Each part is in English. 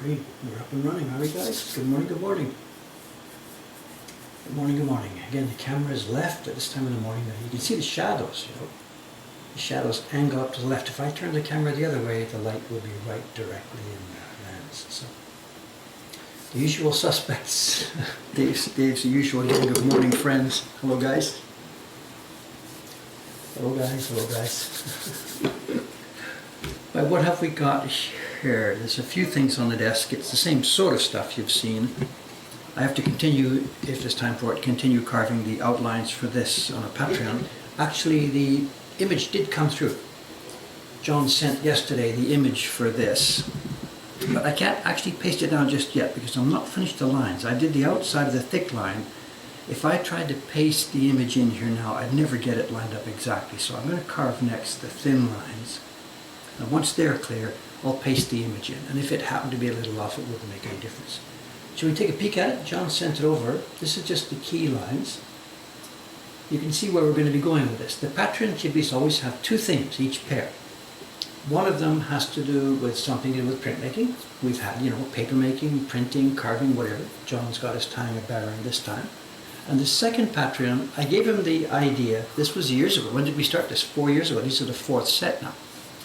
Okay, we're up and running, are we guys? Good morning, good morning. Good morning, good morning. Again, the camera is left at this time in the morning. You can see the shadows, you know. The shadows angle up to the left. If I turn the camera the other way, the light will be right directly in the lens. So, the usual suspects. Dave's the usual again. Good morning, friends. Hello, guys. Hello, guys. Hello, guys. But what have we got here? There's a few things on the desk. It's the same sort of stuff you've seen. I have to continue, if there's time for it, continue carving the outlines for this on a Patreon. Actually, the image did come through. John sent yesterday the image for this. But I can't actually paste it down just yet because I'm not finished the lines. I did the outside of the thick line. If I tried to paste the image in here now, I'd never get it lined up exactly. So I'm going to carve next the thin lines. And once they're clear, I'll paste the image in. And if it happened to be a little off, it wouldn't make any difference. Shall we take a peek at it? John sent it over. This is just the key lines. You can see where we're going to be going with this. The Patreon Chibis always have two themes, each pair. One of them has to do with something to do with printmaking. We've had, you know, paper making, printing, carving, whatever. John's got his tying a baron this time. And the second Patreon, I gave him the idea, this was years ago. When did we start this? 4 years ago. These are the fourth set now.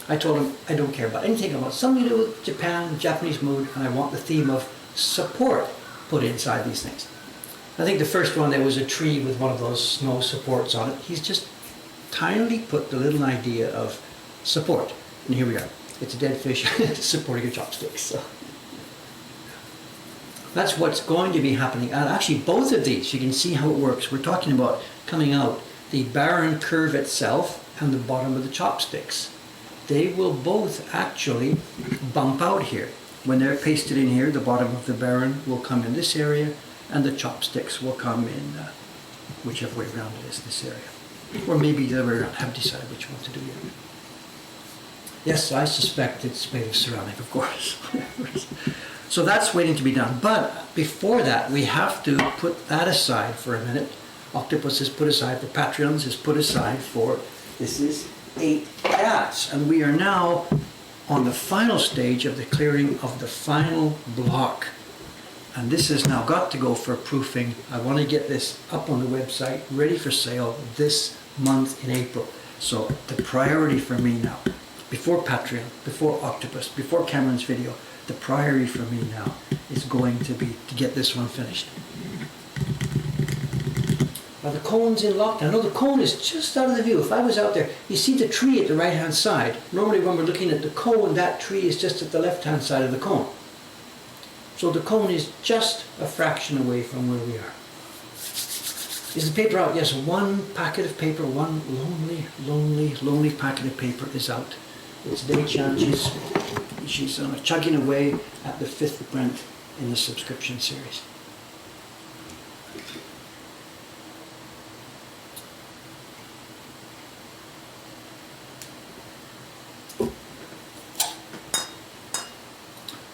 I told him I don't care about anything. I want something to do with Japan, Japanese mood, and I want the theme of support put inside these things. I think the first one there was a tree with one of those snow supports on it. He's just tinily put the little idea of support. And here we are. It's a dead fish supporting a chopstick. So that's what's going to be happening. And actually both of these, you can see how it works. We're talking about coming out the baron curve itself and the bottom of the chopsticks. They will both actually bump out here. When they're pasted in here, the bottom of the baron will come in this area and the chopsticks will come in whichever way around it is, this area. Or maybe the other way around. I haven't decided which one to do yet. Yes, I suspect it's made of ceramic, of course. So that's waiting to be done. But before that, we have to put that aside for a minute. Octopus is put aside for Patreons, is put aside for, this is 8 cats. And we are now on the final stage of the clearing of the final block. And this has now got to go for proofing. I want to get this up on the website, ready for sale this month in April. So the priority for me now, before Patreon, before Octopus, before Cameron's video, the priority for me now is going to be to get this one finished. Now the cone's in lockdown. No, the cone is just out of the view. If I was out there, you see the tree at the right hand side. Normally when we're looking at the cone, that tree is just at the left hand side of the cone. So the cone is just a fraction away from where we are. Is the paper out? Yes, one packet of paper, one lonely packet of paper is out. It's Day-chan. She's chugging away at the 5th print in the subscription series.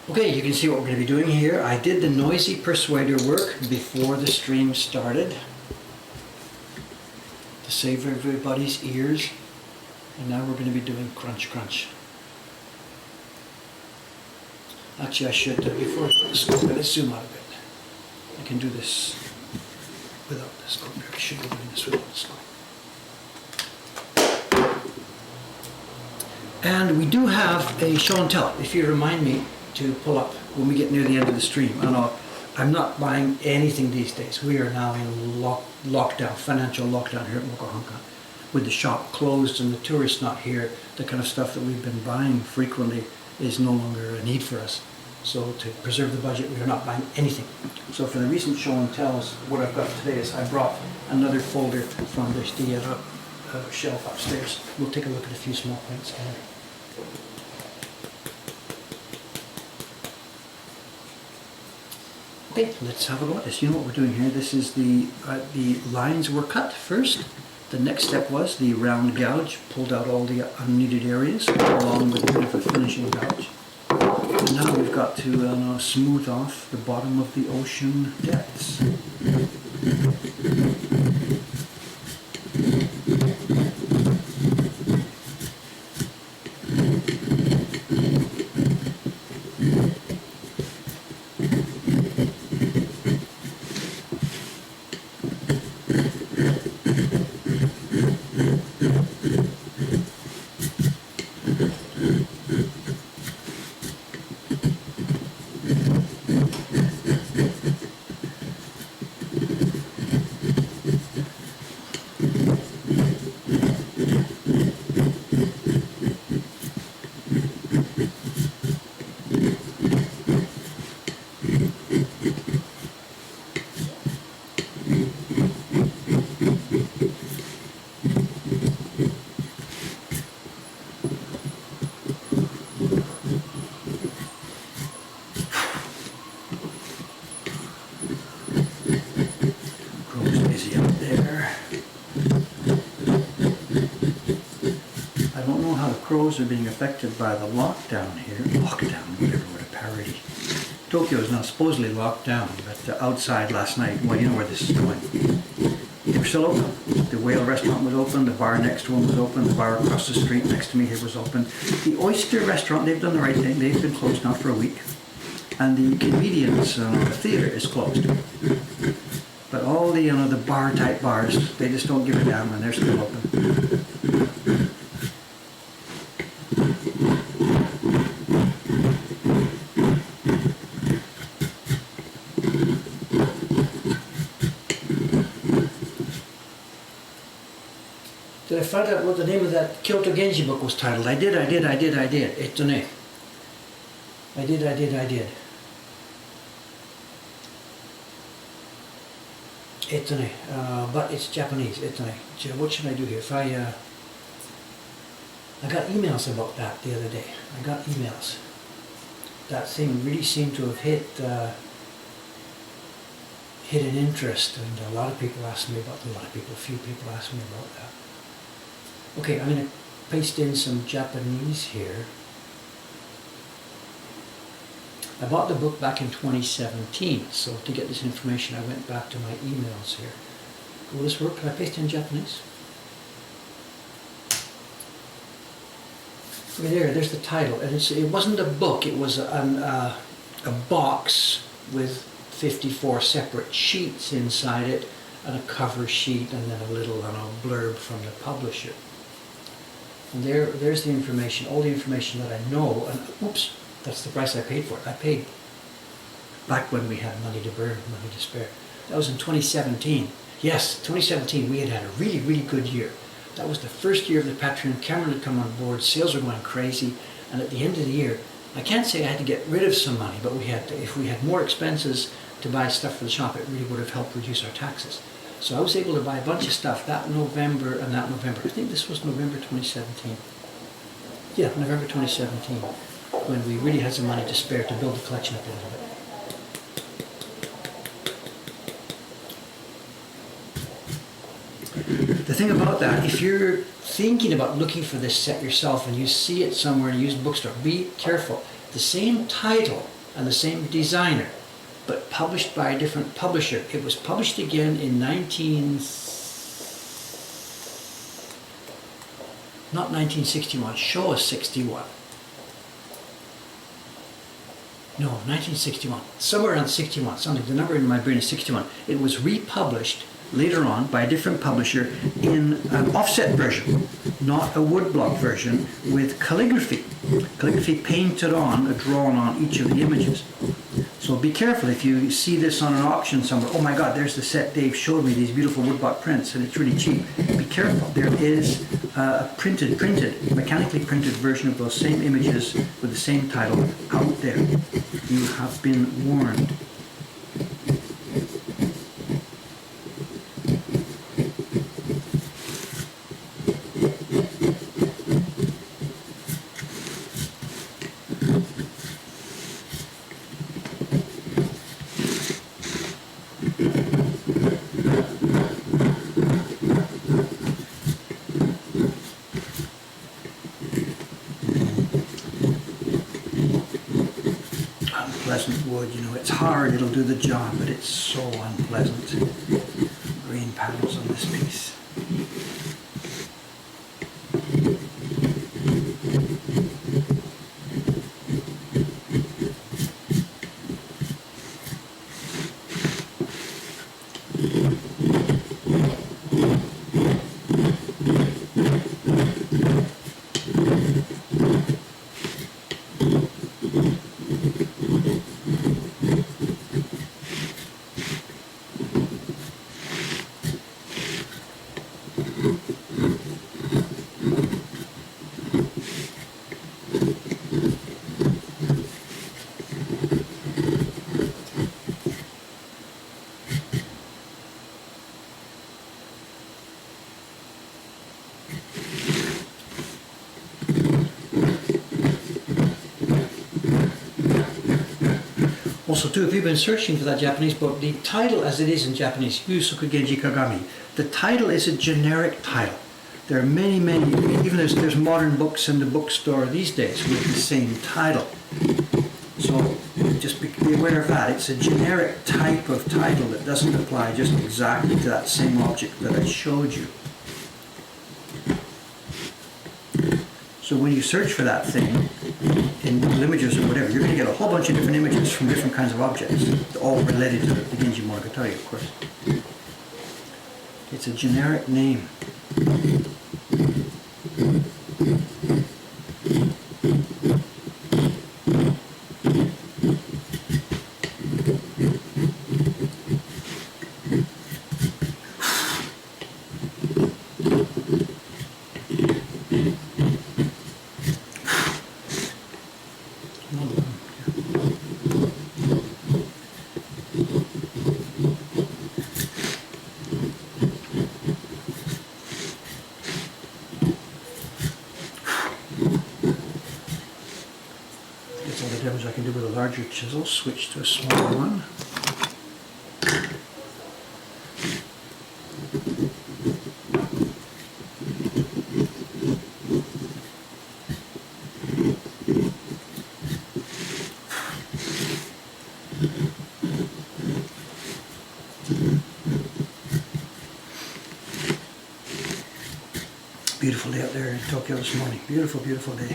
Okay, you can see what we're going to be doing here. I did the noisy persuader work before the stream started to save everybody's ears. And now we're going to be doing crunch crunch. Actually, I should, before I put the scope, let's zoom out a bit. I can do this without the scope here. I should be doing this without the scope. And we do have a show and tell, if you remind me to pull up when we get near the end of the stream. I know I'm not buying anything these days. We are now in lockdown, financial lockdown here at Mokuhanka. With the shop closed and the tourists not here, the kind of stuff that we've been buying frequently is no longer a need for us. So to preserve the budget, we are not buying anything. So for the recent show and tells, what I've got today is I brought another folder from the shelf upstairs. We'll take a look at a few small points here. Okay, let's have a go at this. You know what we're doing here. This is the lines were cut first. The next step was the round gouge, pulled out all the unneeded areas along with a bit of a finishing gouge. And now we've got to smooth off the bottom of the ocean depths. crows are being affected by the lockdown here. Lockdown, whatever, what a parody. Tokyo is now supposedly locked down, but outside last night, well, you know where this is going. They were still open. The Whale restaurant was open, the bar next to one was open, the bar across the street next to me here was open. The Oyster restaurant, they've done the right thing, they've been closed now for a week. And the Comedians Theatre is closed. But all the, the bar type bars, they just don't give a damn and they're still open. Did I find out what the name of that Kyoto Genji book was titled? I did. Etone. I did. Etone. But it's Japanese. Etone. What should I do here? If I got emails about that the other day. I got emails. That thing really seemed to have hit an interest, and a lot of people asked me about. A few people asked me about that. Okay, I'm going to paste in some Japanese here. I bought the book back in 2017, so to get this information I went back to my emails here. Will this work? Can I paste in Japanese? Okay, there's the title, and it wasn't a book, it was a box with 54 separate sheets inside it, and a cover sheet, and then a little blurb from the publisher. And there's the information, all the information that I know, and oops, that's the price I paid for it. I paid back when we had money to burn, money to spare. That was in 2017. Yes, 2017, we had a really, really good year. That was the first year of the Patreon. Cameron had come on board, sales were going crazy, and at the end of the year, I can't say I had to get rid of some money, but if we had more expenses to buy stuff for the shop, it really would have helped reduce our taxes. So I was able to buy a bunch of stuff that November and that November. I think this was November 2017. Yeah, November 2017, when we really had some money to spare to build the collection up a little bit. The thing about that, if you're thinking about looking for this set yourself and you see it somewhere in a used bookstore, be careful. The same title and the same designer, but published by a different publisher. It was published again in not 1961, Showa 61. No, 1961, somewhere around 61, the number in my brain is 61. It was republished later on by a different publisher in an offset version, not a woodblock version, with calligraphy. Calligraphy painted on, drawn on each of the images. So be careful if you see this on an auction somewhere. Oh my God, there's the set Dave showed me, these beautiful woodblock prints, and it's really cheap. Be careful. There is a mechanically printed version of those same images with the same title out there. You have been warned. Unpleasant wood, it's hard, it'll do the job, but it's so unpleasant. Green panels on this piece. Also too, if you've been searching for that Japanese book, the title as it is in Japanese, Yusoku Genji Kagami, the title is a generic title. There are many, even there's modern books in the bookstore these days with the same title. So just be aware of that. It's a generic type of title that doesn't apply just exactly to that same object that I showed you. So when you search for that thing in Google Images or whatever, you're going to get a whole bunch of different images from different kinds of objects, all related to the Genji Monogatari, of course. It's a generic name. That's all the damage I can do with a larger chisel. Switch to a smaller one. Beautiful day out there in Tokyo this morning. Beautiful, beautiful day.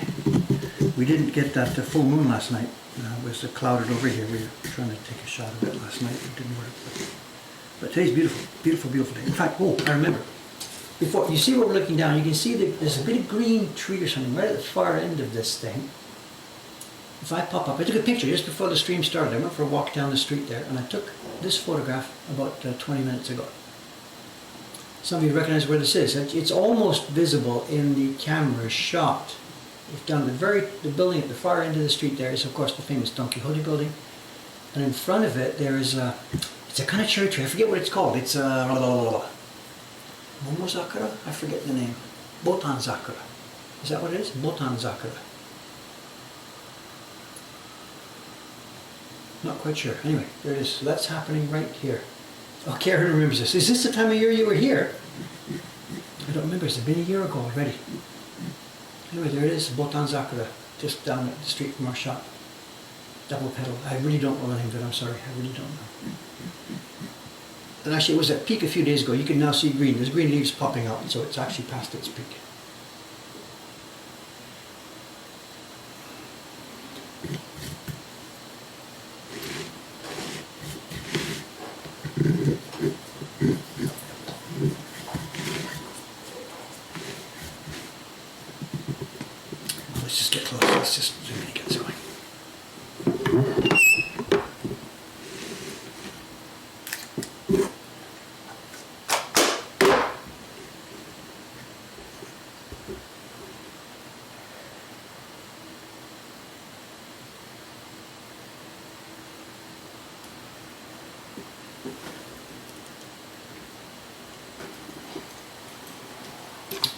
We didn't get that full moon last night. It was clouded over here. We were trying to take a shot of it last night. It didn't work. But today's beautiful, beautiful, beautiful day. In fact, oh, I remember. Before you see where we're looking down, you can see that there's a bit of green tree or something right at the far end of this thing. If I pop up, I took a picture just before the stream started. I went for a walk down the street there, and I took this photograph about 20 minutes ago. Some of you recognize where this is. It's almost visible in the camera shot. It's down the building at the far end of the street there is, of course, the famous Don Quixote building. And in front of it, there is it's a kind of cherry tree. I forget what it's called. It's Momozakura? I forget the name. Botan Zakura. Is that what it is? Botan Zakura. Not quite sure. Anyway, there it is. So that's happening right here. Oh, Karen remembers this. Is this the time of year you were here? I don't remember. It's been a year ago already. Anyway, there it is, Botan Zakura, just down the street from our shop. Double petal. I really don't know the name of it. I'm sorry. I really don't know. And actually, it was at peak a few days ago. You can now see green. There's green leaves popping out, so it's actually past its peak. Let's just get close. Let's just zoom in and get this going.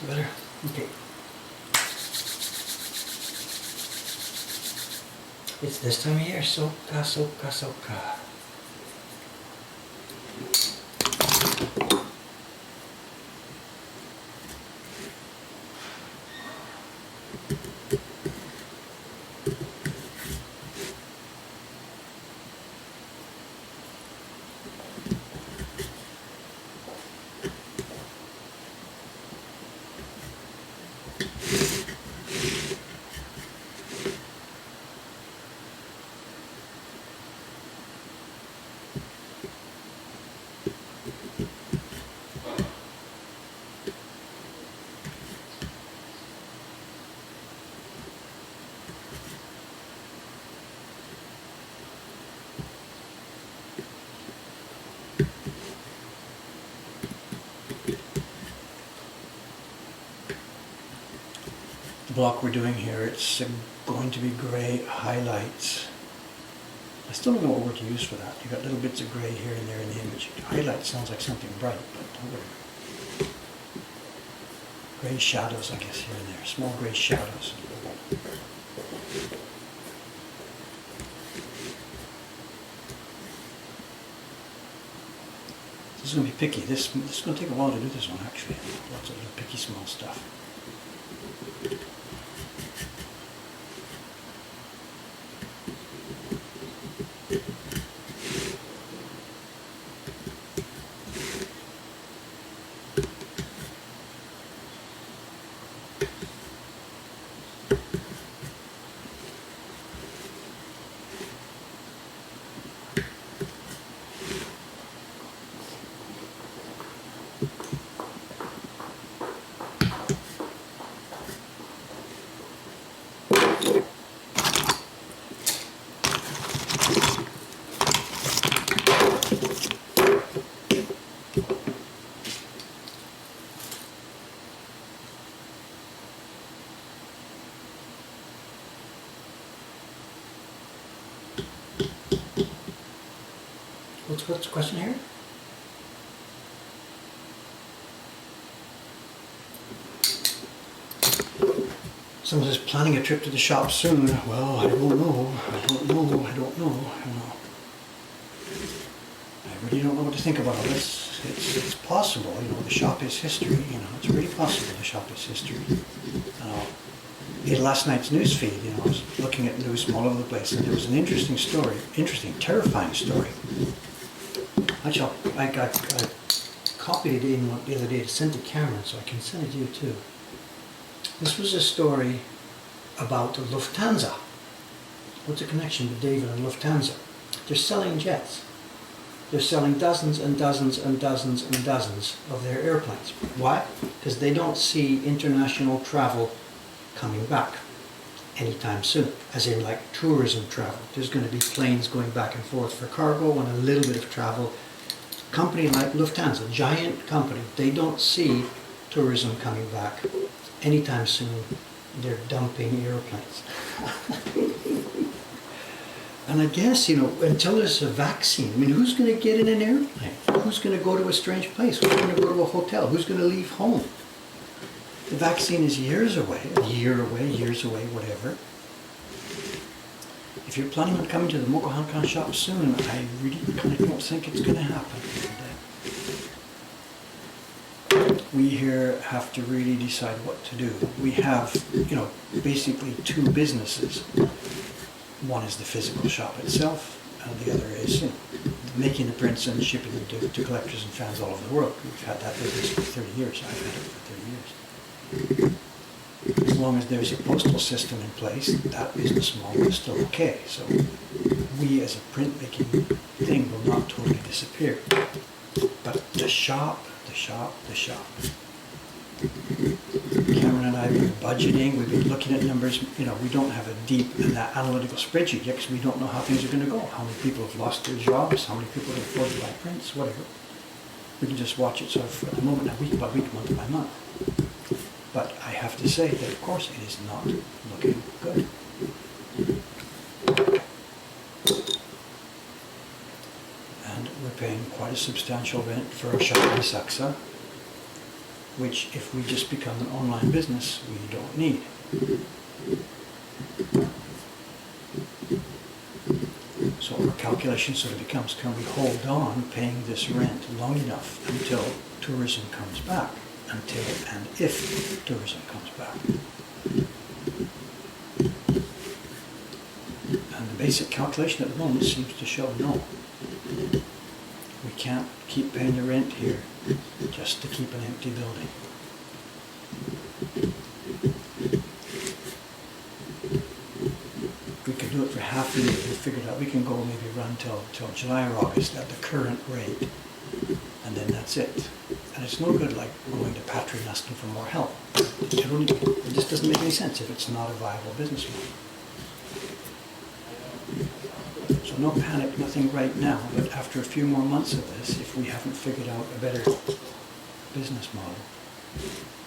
Better? Okay. It's this time of year, soka, soka, soka. The block we're doing here, it's going to be grey highlights. I still don't know what word to use for that. You've got little bits of grey here and there in the image. Highlight sounds like something bright, but whatever. Grey shadows, I guess, here and there. Small grey shadows. This is going to be picky. This is going to take a while to do this one, actually. Lots of little picky small stuff. What's the question here? Someone says planning a trip to the shop soon. Well, I don't know. I don't know. I really don't know what to think about all this. It's possible, the shop is history, it's really possible the shop is history. In last night's news feed, I was looking at news from all over the place, and there was an interesting story, terrifying story. Actually, I copied it in the other day to send to Cameron, so I can send it to you too. This was a story about Lufthansa. What's the connection with David and Lufthansa? They're selling jets. They're selling dozens and dozens and dozens and dozens of their airplanes. Why? Because they don't see international travel coming back anytime soon, as in like tourism travel. There's going to be planes going back and forth for cargo and a little bit of travel. Company like Lufthansa, giant company, they don't see tourism coming back anytime soon. They're dumping airplanes. And I guess, until there's a vaccine, who's going to get in an airplane? Who's going to go to a strange place? Who's going to go to a hotel? Who's going to leave home? The vaccine is years away, years away, whatever. If you're planning on coming to the Mokuhankan shop soon, I really kind of don't think it's going to happen. We here have to really decide what to do. We have, basically two businesses. One is the physical shop itself, and the other is making the prints and shipping them to collectors and fans all over the world. We've had that business for 30 years. I've had it for 30 years. As long as there's a postal system in place, that business model is still okay. So we as a printmaking thing will not totally disappear. But the shop. Cameron and I have been budgeting, we've been looking at numbers, we don't have a deep analytical spreadsheet yet because we don't know how things are going to go. How many people have lost their jobs, how many people can afford to buy prints, whatever. We can just watch it sort of at the moment, week by week, month by month. But I have to say that of course it is not looking good. And we're paying quite a substantial rent for a shop in Saxa, which if we just become an online business, we don't need. So our calculation sort of becomes, can we hold on paying this rent long enough until tourism comes back? Until and if tourism comes back. And the basic calculation at the moment seems to show no. We can't keep paying the rent here just to keep an empty building. If we could do it for half a year, we figured out we can go maybe run till July or August at the current rate, and then that's it. And it's no good like going to Patry and asking for more help. It just doesn't make any sense if it's not a viable business model. So no panic, nothing right now, but after a few more months of this, if we haven't figured out a better business model,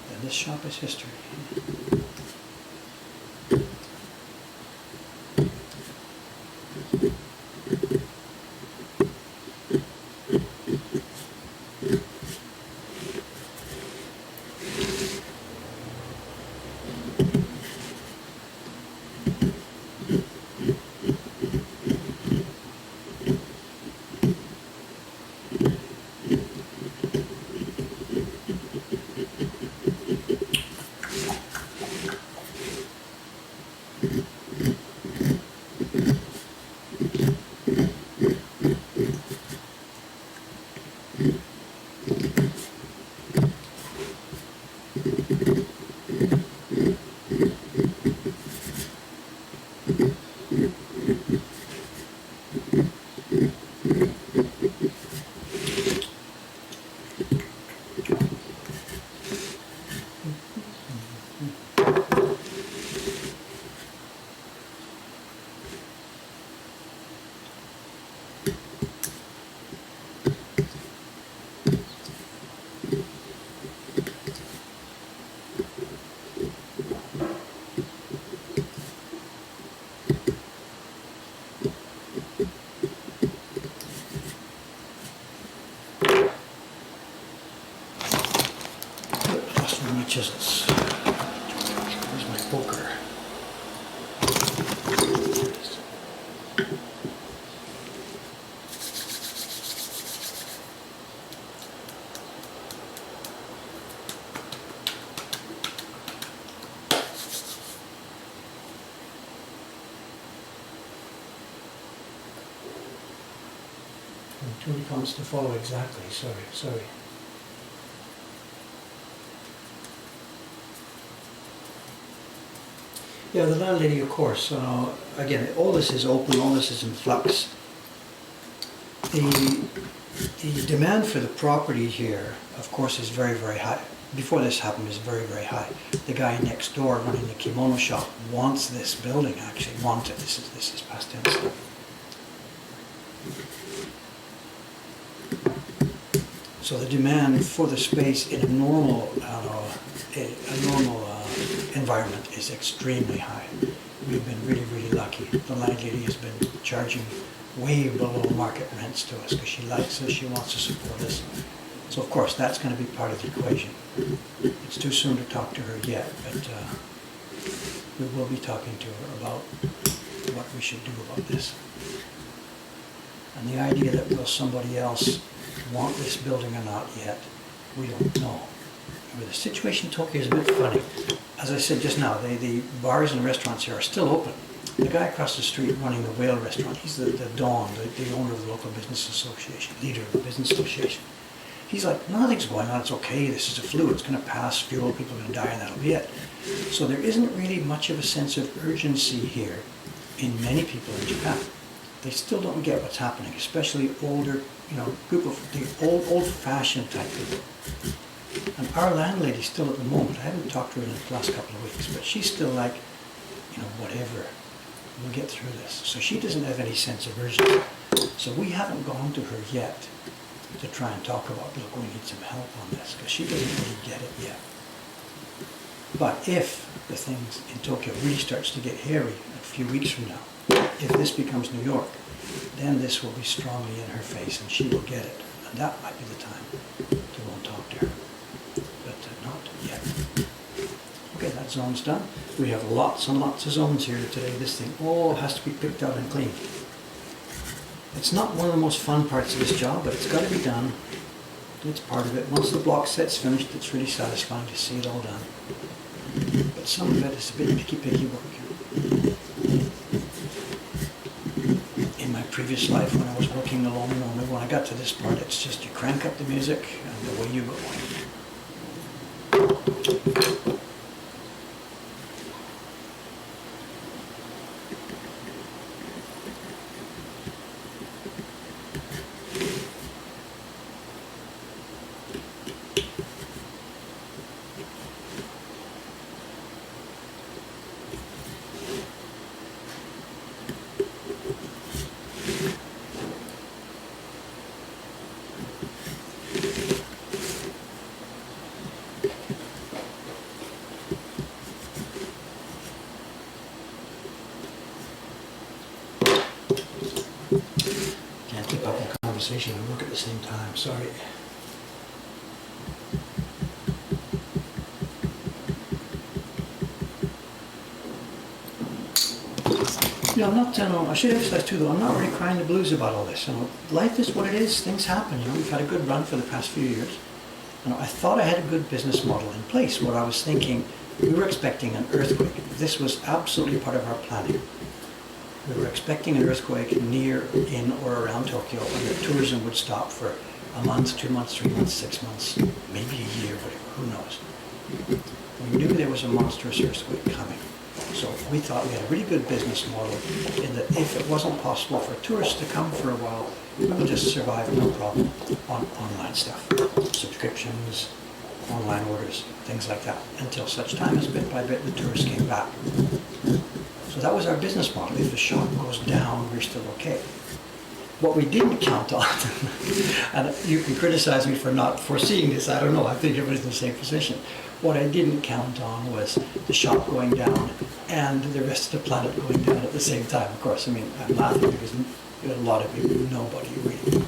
then this shop is history. chisels. Where's my poker? Too many comments to follow exactly. Sorry. Yeah, the landlady, of course. Again, all this is open, all this is in flux. The demand for the property here, of course, is very, very high. Before this happened, is very, very high. The guy next door running the kimono shop wants this building, actually wants it. This is past tense. So the demand for the space in a normal, environment is extremely high. We've been really, really lucky. The landlady has been charging way below market rents to us because she likes us, she wants to support us. So of course that's going to be part of the equation. It's too soon to talk to her yet, but we will be talking to her about what we should do about this. And the idea that will somebody else want this building or not yet, we don't know. The situation in Tokyo is a bit funny. As I said just now, the bars and restaurants here are still open. The guy across the street running the Whale restaurant, he's the Don, the owner of the local business association, leader of the business association. He's like, nothing's going on, it's okay, this is a flu, it's going to pass, few people are going to die, and that'll be it. So there isn't really much of a sense of urgency here in many people in Japan. They still don't get what's happening, especially older, group of the old-fashioned type people. And our landlady still at the moment, I haven't talked to her in the last couple of weeks, but she's still like, whatever, we'll get through this. So she doesn't have any sense of urgency. So we haven't gone to her yet to try and talk about, look, we need some help on this, because she doesn't really get it yet. But if the things in Tokyo really starts to get hairy a few weeks from now, if this becomes New York, then this will be strongly in her face and she will get it. And that might be the time to go and talk to her. But not yet. Okay, that zone's done. We have lots and lots of zones here today. This thing all has to be picked out and cleaned. It's not one of the most fun parts of this job, but it's got to be done. It's part of it. Once the block set's finished, it's really satisfying to see it all done. But some of it is a bit picky work. In my previous life, when I was working alone, when I got to this part, it's just you crank up the music and away you go. And work at the same time, sorry. I'm not, I should emphasize too though, I'm not really crying the blues about all this. Life is what it is, things happen, we've had a good run for the past few years. I thought I had a good business model in place. What I was thinking, we were expecting an earthquake. This was absolutely part of our planning. We were expecting an earthquake near, in, or around Tokyo, and the tourism would stop for a month, 2 months, 3 months, 6 months, maybe a year, whatever, who knows. We knew there was a monstrous earthquake coming. So we thought we had a really good business model in that if it wasn't possible for tourists to come for a while, we would just survive no problem on online stuff, subscriptions, online orders, things like that, until such time as bit by bit the tourists came back. So that was our business model. If the shop goes down, we're still okay. What we didn't count on, and you can criticize me for not foreseeing this, I don't know, I think everybody's in the same position. What I didn't count on was the shop going down and the rest of the planet going down at the same time. Of course, I'm laughing because a lot of people, nobody really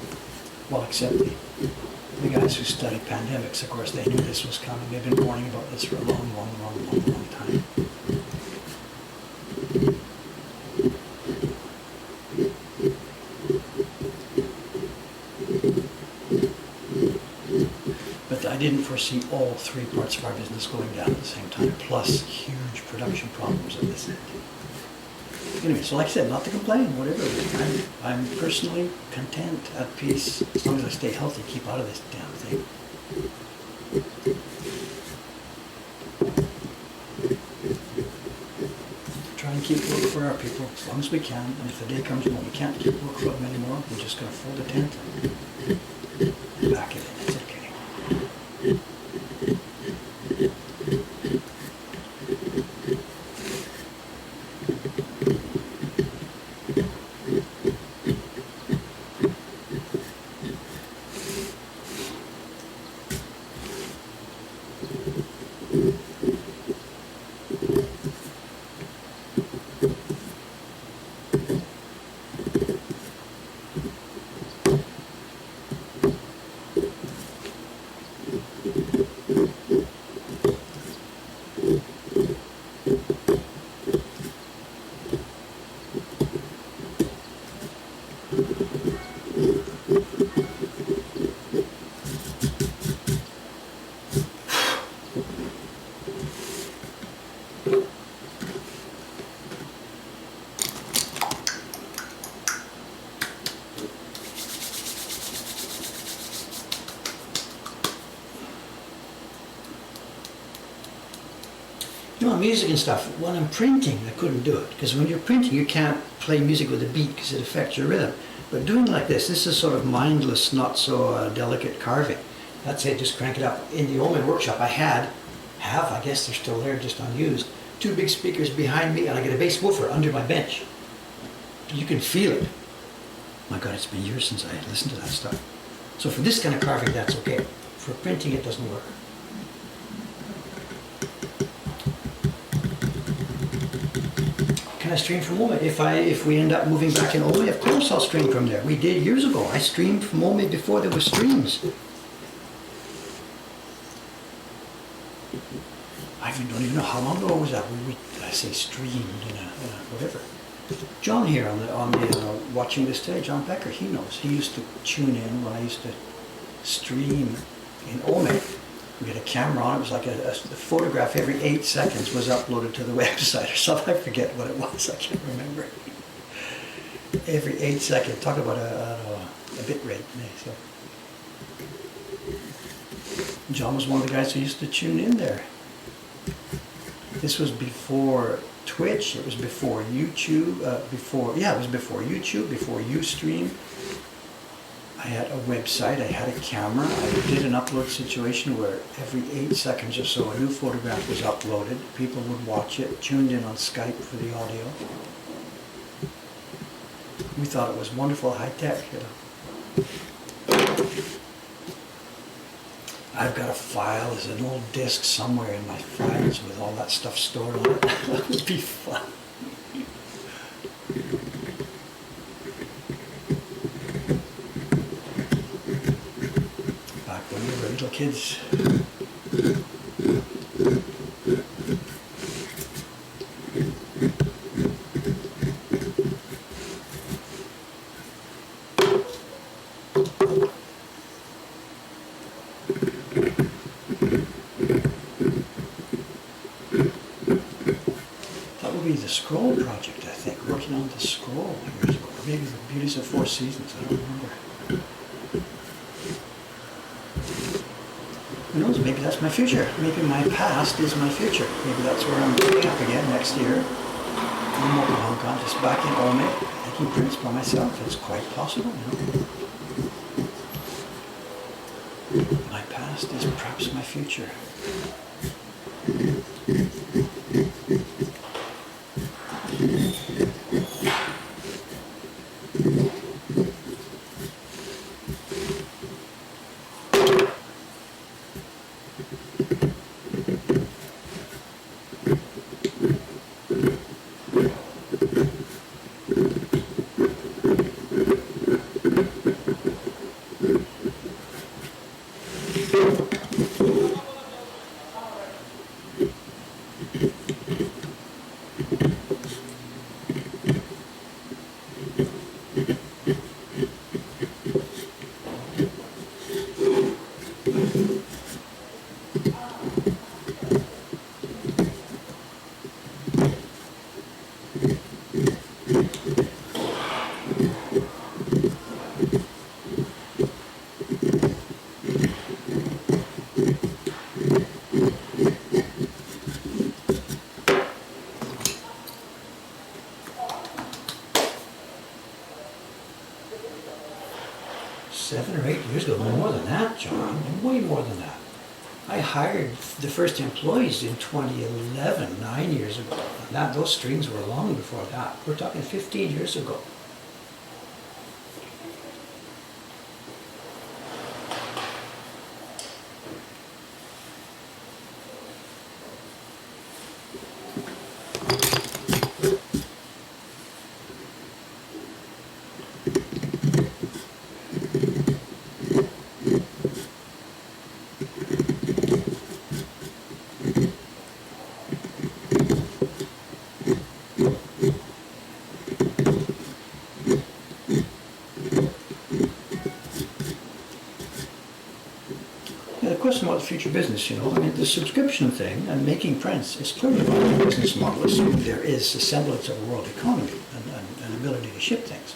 Well, except the guys who study pandemics, of course, they knew this was coming. They've been warning about this for a long, long, long, long, long time. But I didn't foresee all three parts of our business going down at the same time, plus huge production problems at this end. Anyway, so like I said, not to complain, whatever. I'm personally content, at peace, as long as I stay healthy, keep out of this damn thing. Try and keep work for our people as long as we can, and if the day comes when we can't keep work for them anymore, we're just going to fold a tent and back it in. It's okay. You know, music and stuff, when I'm printing, I couldn't do it. Because when you're printing, you can't play music with a beat because it affects your rhythm. But doing like this is sort of mindless, not so delicate carving. That's it, just crank it up. In the Omen workshop, I have, I guess they're still there, just unused, 2 big speakers behind me, and I get a bass woofer under my bench. You can feel it. My God, it's been years since I listened to that stuff. So for this kind of carving, that's okay. For printing, it doesn't work. Can I stream from Ome? If we end up moving back in Ome, of course I'll stream from there. We did years ago. I streamed from Ome before there were streams. I don't even know how long ago was that. I say streamed in a whatever. John here on the watching this today, John Becker, he knows. He used to tune in when I used to stream in Ome. We had a camera on, it was like a photograph every 8 seconds was uploaded to the website or something. I forget what it was, I can't remember. Every 8 seconds, talk about a bit rate. So. John was one of the guys who used to tune in there. This was before Twitch, it was before YouTube, it was before YouTube, before Ustream. I had a website, I had a camera, I did an upload situation where every 8 seconds or so a new photograph was uploaded. People would watch it, tuned in on Skype for the audio. We thought it was wonderful, high tech, you know. I've got a file, there's an old disc somewhere in my files with all that stuff stored on it. That would be fun. When we were little kids. That would be the Scroll project, I think, working on the Scroll years ago. Maybe the Beauties of Four Seasons, I don't remember. Who knows, maybe that's my future. Maybe my past is my future. Maybe that's where I'm picking up again next year. I'm up in Hong Kong, just back in Ome, making prints by myself. It's quite possible, you know. My past is perhaps my future. 7 or 8 years ago, more than that, John, way more than that. I hired the first employees in 2011, 9 years ago. And those strings were long before that. We're talking 15 years ago. The question about the future business, I mean, the subscription thing and making prints is clearly about the business model, assuming there is a semblance of a world economy and ability to ship things.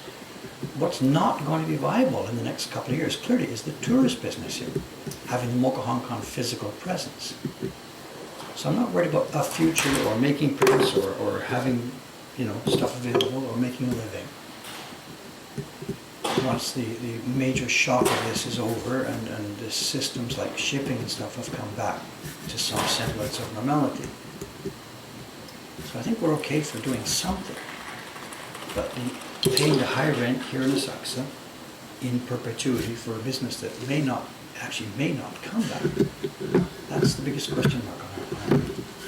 What's not going to be viable in the next couple of years, clearly, is the tourist business here, having the Mocha Hong Kong physical presence. So I'm not worried about a future or making prints or having, stuff available or making a living. Once the major shock of this is over and the systems like shipping and stuff have come back to some semblance of normality. So I think we're okay for doing something. But paying the high rent here in Asakusa in perpetuity for a business that may not come back, that's the biggest question mark on our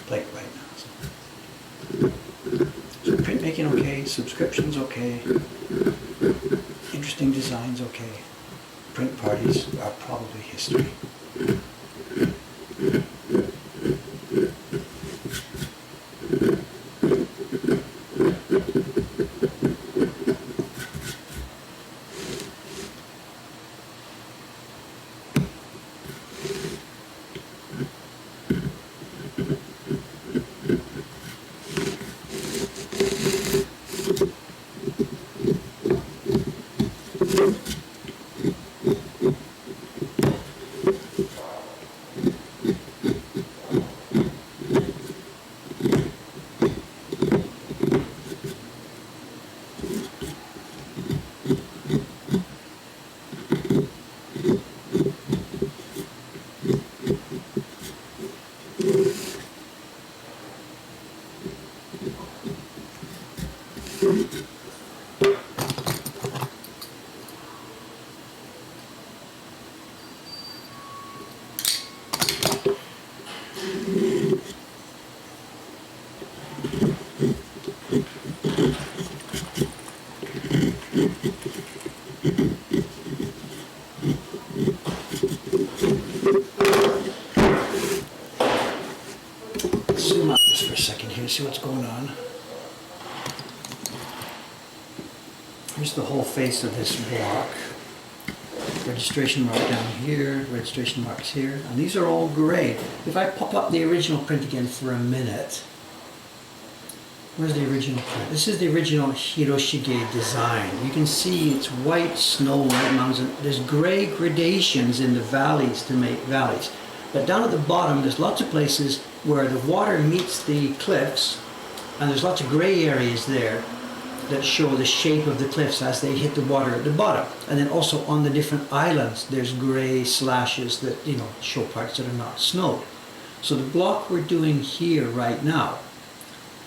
plate right now. So printmaking okay, subscriptions okay, interesting designs okay, print parties are probably history. Zoom out just for a second here, see what's going on. Here's the whole face of this block. Registration mark down here, registration marks here, and these are all gray. If I pop up the original print again for a minute, where's the original print? This is the original Hiroshige design. You can see it's white snow, white mountains, and there's gray gradations in the valleys to make valleys. But down at the bottom, there's lots of places where the water meets the cliffs, and there's lots of gray areas there that show the shape of the cliffs as they hit the water at the bottom. And then also on the different islands, there's gray slashes that, show parts that are not snowed. So the block we're doing here right now,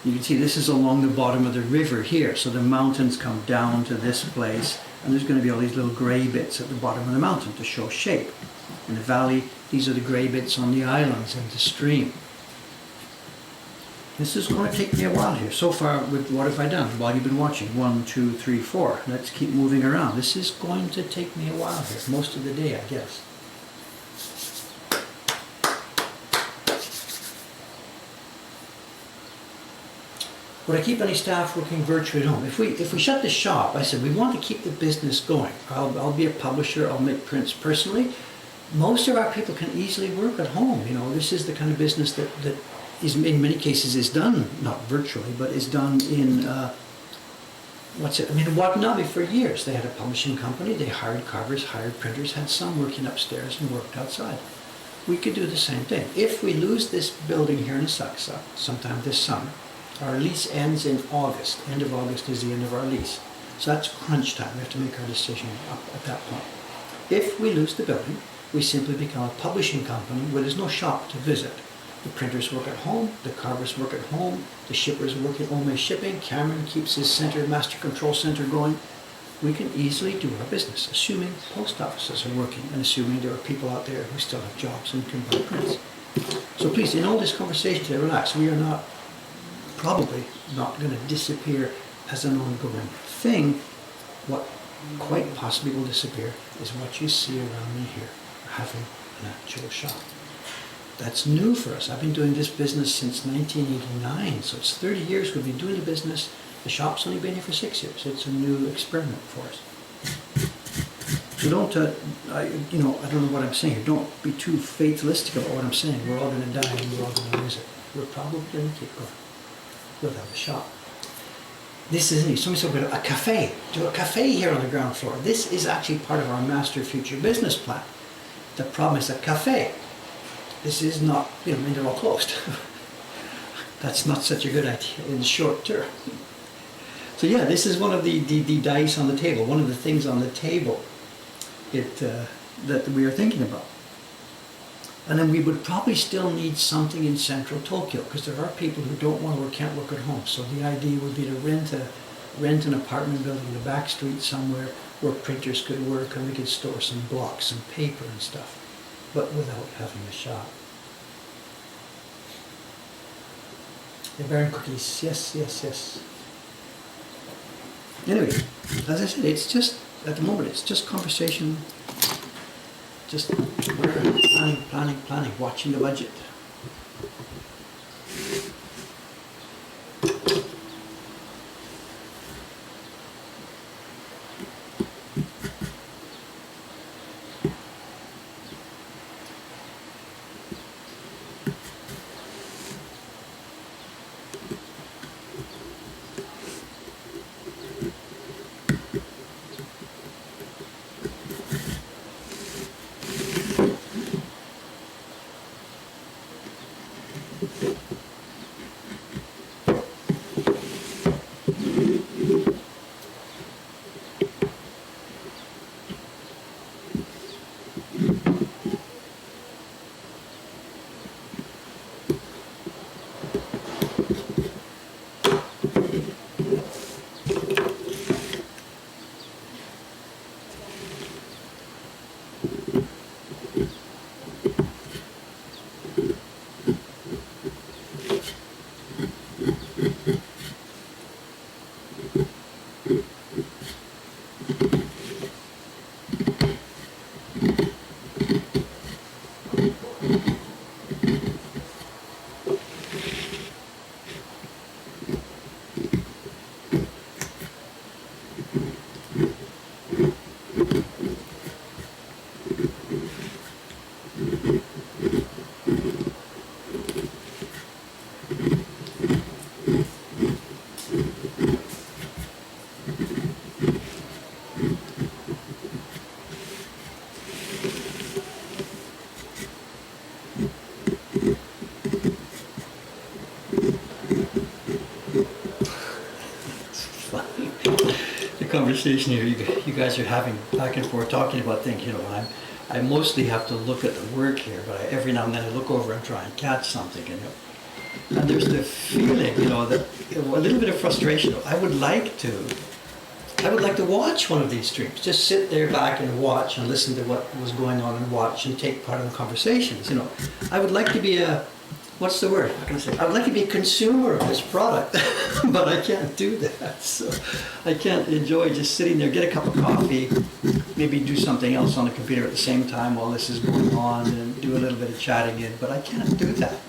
you can see this is along the bottom of the river here. So the mountains come down to this place, and there's going to be all these little gray bits at the bottom of the mountain to show shape. In the valley, these are the gray bits on the islands and the stream. This is going to take me a while here. So far, what have I done while you've been watching? 1, 2, 3, 4. Let's keep moving around. This is going to take me a while here, most of the day, I guess. Would I keep any staff working virtually at home? If we shut the shop, I said we want to keep the business going. I'll be a publisher. I'll make prints personally. Most of our people can easily work at home. You know, this is the kind of business that is in many cases is done not virtually, but is done in Watanabe for years. They had a publishing company. They hired carvers, hired printers, had some working upstairs and worked outside. We could do the same thing. If we lose this building here in Asakusa sometime this summer, our lease ends in August. End of August is the end of our lease. So that's crunch time. We have to make our decision up at that point. If we lose the building, we simply become a publishing company where there's no shop to visit. The printers work at home, the carvers work at home, the shippers work at Ome Shipping, Cameron keeps his master control center going. We can easily do our business, assuming post offices are working and assuming there are people out there who still have jobs and can buy prints. So please, in all this conversation today, relax. We are probably not going to disappear as an ongoing thing. What quite possibly will disappear is what you see around me here, having an actual shop. That's new for us. I've been doing this business since 1989, so it's 30 years we've been doing the business. The shop's only been here for 6 years. It's a new experiment for us. So don't, I don't know what I'm saying here. Don't be too fatalistic about what I'm saying. We're all going to die and we're all going to lose it. We're probably going to keep going. We'll have a shop. This is somebody said about a cafe. Do a cafe here on the ground floor. This is actually part of our master future business plan. The problem is a cafe. This is not, they're all closed. That's not such a good idea in the short term. So yeah, this is one of the dice on the table, one of the things on the table that we are thinking about. And then we would probably still need something in central Tokyo, because there are people who don't want to or can't work at home. So the idea would be to rent an apartment building in the back street somewhere where printers could work and we could store some blocks, some paper and stuff, but without having a shop. The Baron cookies, yes. Anyway, as I said, it's just, at the moment, it's just conversation, just planning, watching the budget. Conversation here you guys are having back and forth talking about things. I mostly have to look at the work here, but every now and then I look over and try and catch something, and there's the feeling, that a little bit of frustration. I would like to watch one of these streams, just sit there back and watch and listen to what was going on and watch and take part in the conversations. I would like to be what's the word? How can I say? I would like to be a consumer of this product, but I can't do that. So I can't enjoy just sitting there, get a cup of coffee, maybe do something else on the computer at the same time while this is going on and do a little bit of chatting in, but I can't do that.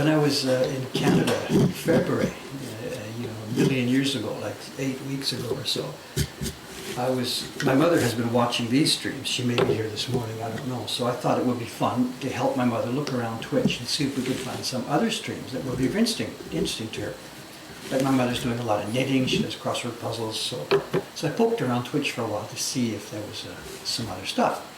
When I was in Canada in February, a million years ago, like 8 weeks ago or so, my mother has been watching these streams. She may be here this morning, I don't know. So I thought it would be fun to help my mother look around Twitch and see if we could find some other streams that would be interesting to her. Like my mother's doing a lot of knitting, she does crossword puzzles, so I poked around Twitch for a while to see if there was some other stuff.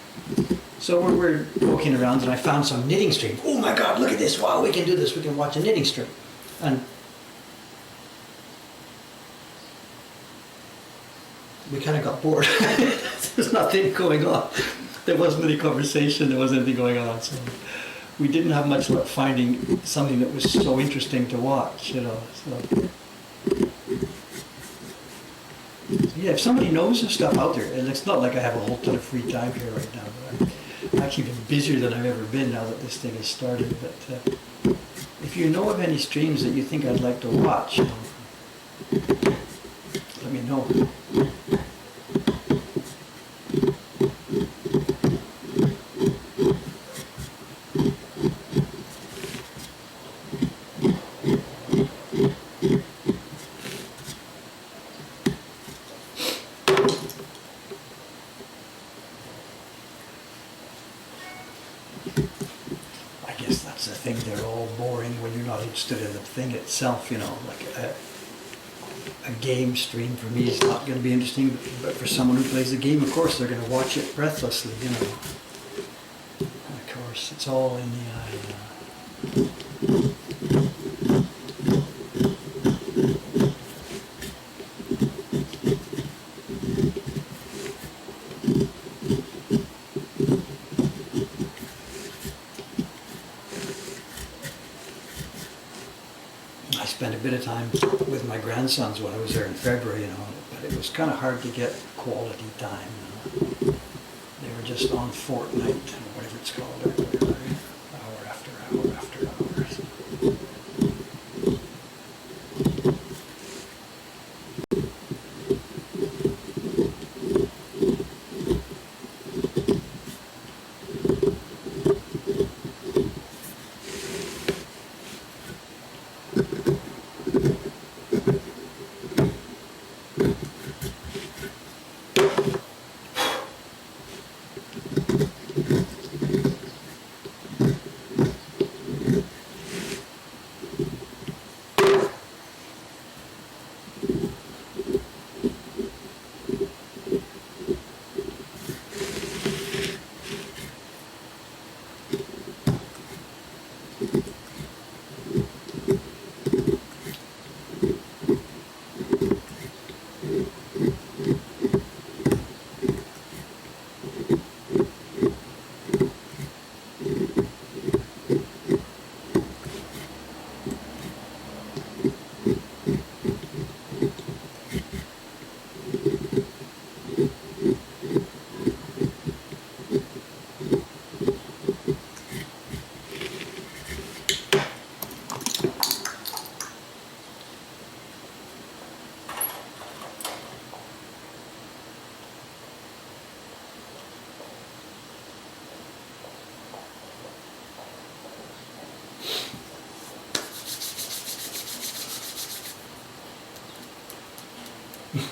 So we're poking around and I found some knitting stream. Oh my God, look at this, wow, we can do this, we can watch a knitting stream. And we kind of got bored. There's nothing going on. There wasn't any conversation, there wasn't anything going on. So we didn't have much luck finding something that was so interesting to watch, So yeah, if somebody knows of stuff out there, and it's not like I have a whole ton of free time here right now, but I'm actually been busier than I've ever been now that this thing has started. But if you know of any streams that you think I'd like to watch, let me know. They're all boring when you're not interested in the thing itself, like a game stream for me is not going to be interesting, but for someone who plays the game, of course, they're going to watch it breathlessly, And of course, it's all in the eye. I spent a bit of time with my grandsons when I was there in February, but it was kind of hard to get quality time. They were just on Fortnite, or whatever it's called, hour after hour after hour.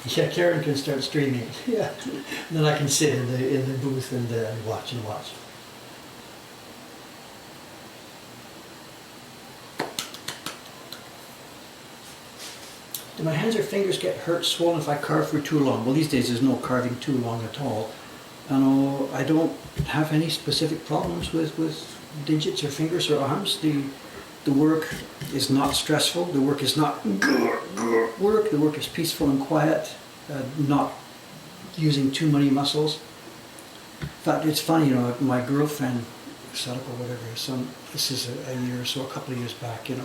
Yeah, Karen can start streaming. Yeah, and then I can sit in the booth and watch. Do my hands or fingers get hurt, swollen if I carve for too long? Well, these days there's no carving too long at all. I don't have any specific problems with digits or fingers or arms. The work is not stressful. The work is not work. The work is peaceful and quiet, not using too many muscles. In fact, it's funny, my girlfriend, Sadako or whatever, this is a year or so, a couple of years back, we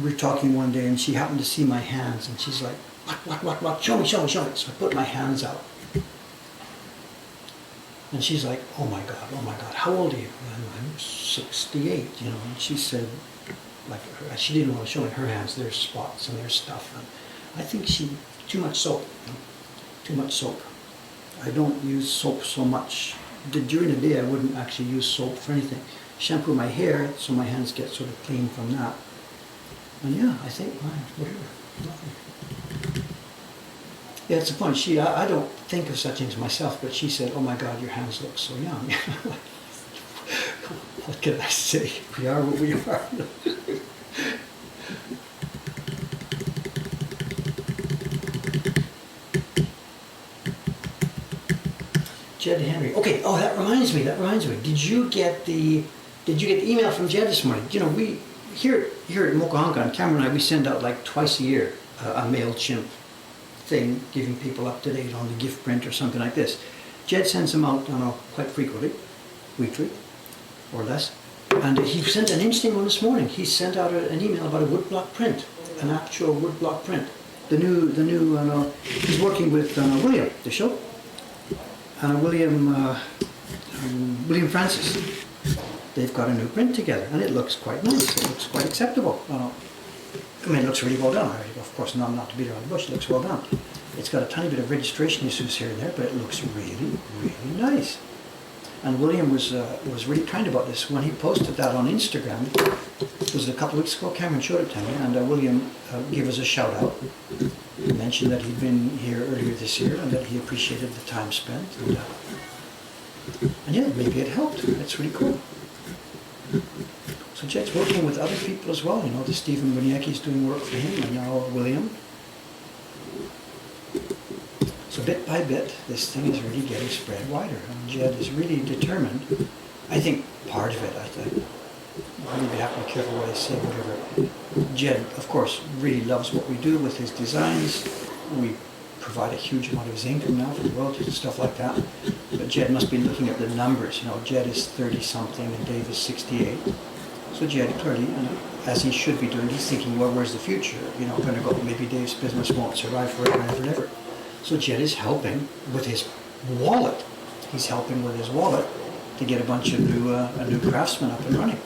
were talking one day and she happened to see my hands and she's like, what, show me. So I put my hands out. And she's like, oh my God, how old are you? And I'm 68, and she said, she didn't want to show me her hands, there's spots and there's stuff. And I think too much soap, too much soap. I don't use soap so much. During the day I wouldn't actually use soap for anything. shampoo my hair so my hands get sort of clean from that. And yeah, I think, whatever. Nothing. Yeah, it's a point. I don't think of such things myself, but she said, "Oh my God, your hands look so young." What can I say? We are what we are. Jed Henry. Okay. Oh, that reminds me. Did you get the email from Jed this morning? You know, we here at Mokuhankan, Cameron and I, we send out like twice a year a MailChimp thing, giving people up to date on the gift print or something like this. Jed sends them out, I don't know, quite frequently, weekly or less. And he sent an interesting one this morning. He sent out an email about a woodblock print, an actual woodblock print. The new. He's working with William, the show. William Francis. They've got a new print together, and it looks quite nice. It looks quite acceptable. I mean, it looks really well done. Of course, not to beat around the bush. It looks well done. It's got a tiny bit of registration issues here and there, but it looks really, really nice. And William was really kind about this when he posted that on Instagram. It was a couple of weeks ago. Cameron showed it to me, and William gave us a shout out. He mentioned that he'd been here earlier this year and that he appreciated the time spent. And yeah, maybe it helped. It's really cool. So Jed's working with other people as well. You know, the Stephen Winiecki's doing work for him, and now William. So bit by bit, this thing is really getting spread wider. And Jed is really determined. I think part of it, I really have to be careful what I say, whatever. Jed, of course, really loves what we do with his designs. We provide a huge amount of his income now for the royalties and stuff like that. But Jed must be looking at the numbers. You know, Jed is 30-something and Dave is 68. So Jed clearly, as he should be doing, he's thinking, well, where's the future? You know, going to go, maybe Dave's business won't survive forever and ever and ever. So Jed is helping with his wallet. He's helping with his wallet to get a bunch of new craftsmen up and running.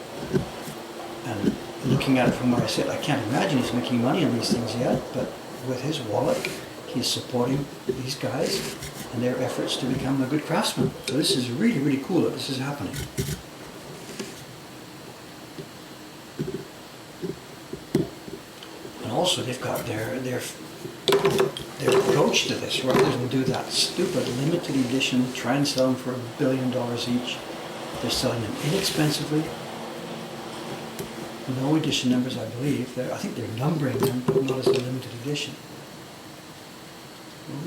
And looking at it from where I sit, I can't imagine he's making money on these things yet, but with his wallet, he's supporting these guys and their efforts to become a good craftsman. So this is really, really cool that this is happening. And also they've got their approach to this, rather than do that stupid limited edition, try and sell them for $1 billion each. They're selling them inexpensively. No edition numbers, I believe. I think they're numbering them, but not as a limited edition.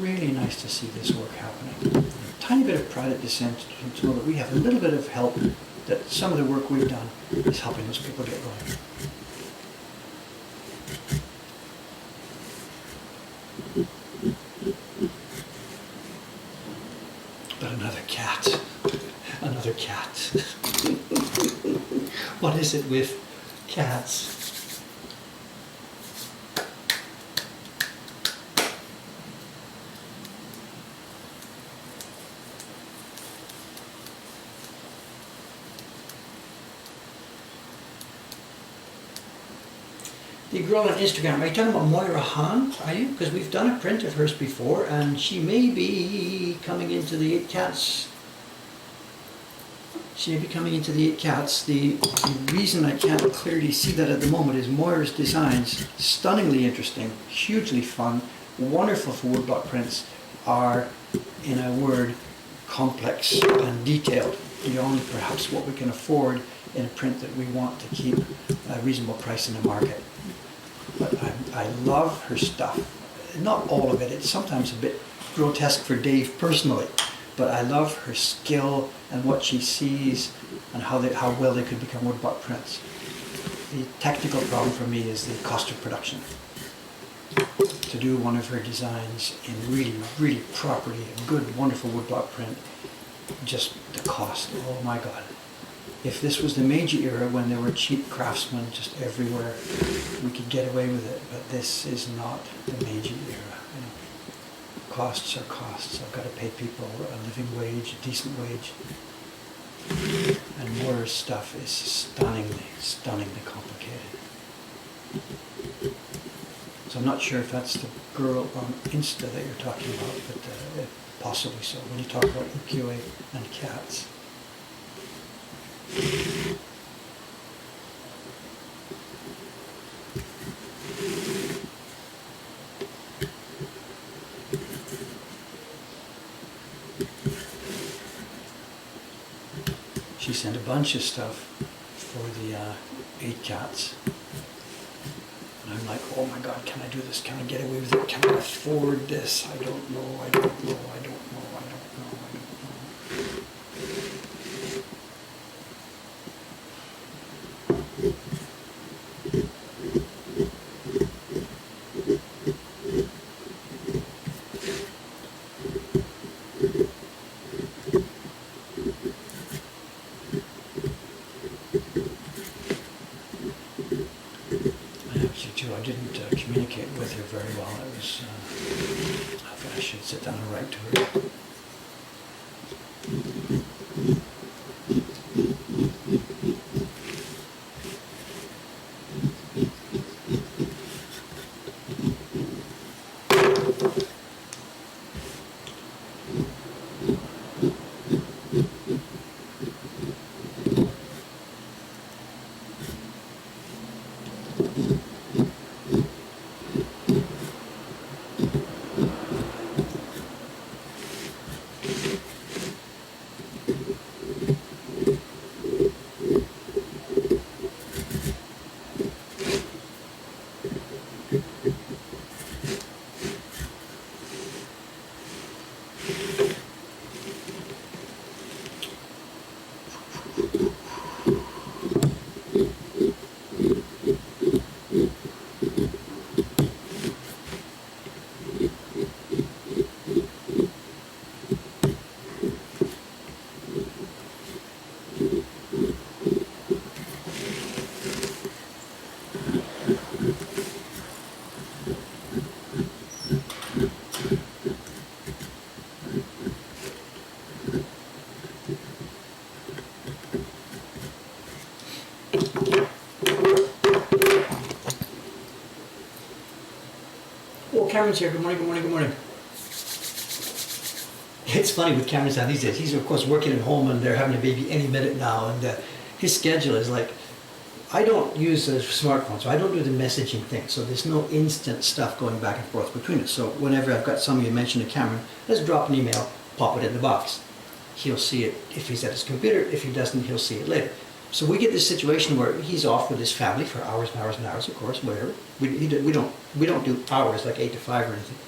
Really nice to see this work happening. A tiny bit of pride at Descent to know that we have a little bit of help, that some of the work we've done is helping those people get going. But another cat. Another cat. What is it with cats? The girl on Instagram, are you talking about Moira Hahn? Are you? Because we've done a print of hers before, and she may be coming into the 8 Cats. She may be coming into the 8 Cats. The reason I can't clearly see that at the moment is Moira's designs, stunningly interesting, hugely fun, wonderful for woodblock prints, are, in a word, complex and detailed, beyond perhaps what we can afford in a print that we want to keep a reasonable price in the market. But I love her stuff. Not all of it. It's sometimes a bit grotesque for Dave personally. But I love her skill and what she sees and how well they could become woodblock prints. The technical problem for me is the cost of production. To do one of her designs in really, really properly, a good, wonderful woodblock print, just the cost. Oh my God. If this was the Meiji era when there were cheap craftsmen just everywhere, we could get away with it. But this is not the Meiji era. You know, costs are costs. I've got to pay people a living wage, a decent wage. And Moira's stuff is stunningly complicated. So I'm not sure if that's the girl on Insta that you're talking about, but possibly so, when you talk about ukiyo-e and cats. She sent a bunch of stuff for the 8 cats. And I'm like, oh my God, can I do this? Can I get away with it? Can I afford this? I don't know, I don't know, I don't know, I don't know, I don't know. Actually, too, I didn't communicate with her very well. It was, I thought I should sit down and write to her. Oh, Cameron's here. Good morning, good morning, good morning. It's funny with Cameron's now these days. He's, of course, working at home and they're having a baby any minute now. And his schedule is like, I don't use a smartphone, so I don't do the messaging thing. So there's no instant stuff going back and forth between us. So whenever I've got something to mention to Cameron, let's drop an email, pop it in the box. He'll see it if he's at his computer. If he doesn't, he'll see it later. So we get this situation where he's off with his family for hours and hours and hours, of course, whatever. We don't do hours like 8 to 5 or anything.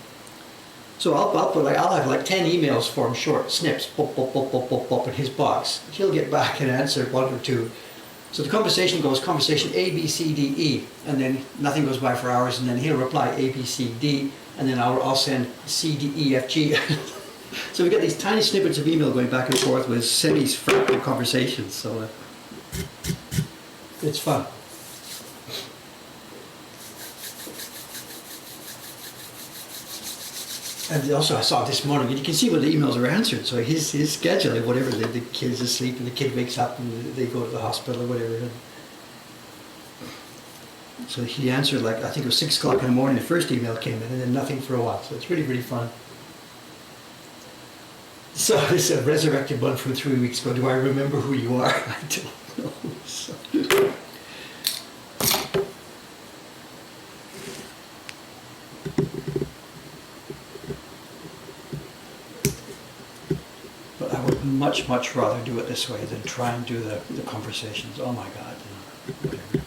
So I'll have like 10 emails for him, short snips, pop, pop, pop, pop, pop, pop in his box. He'll get back and answer 1 or 2. So the conversation goes conversation A, B, C, D, E, and then nothing goes by for hours, and then he'll reply A, B, C, D, and then I'll send C, D, E, F, G. So we get these tiny snippets of email going back and forth with semi-fractal conversations. So it's fun. And also I saw this morning, you can see when the emails are answered, so his schedule, whatever, the kid's asleep and the kid wakes up and they go to the hospital or whatever. So he answered like, I think it was 6 o'clock in the morning, the first email came in, and then nothing for a while. So it's really, really fun. So this is a resurrected one from 3 weeks ago. Do I remember who you are? I don't know. So. But I would much, much rather do it this way than try and do the conversations. Oh my God. Whatever.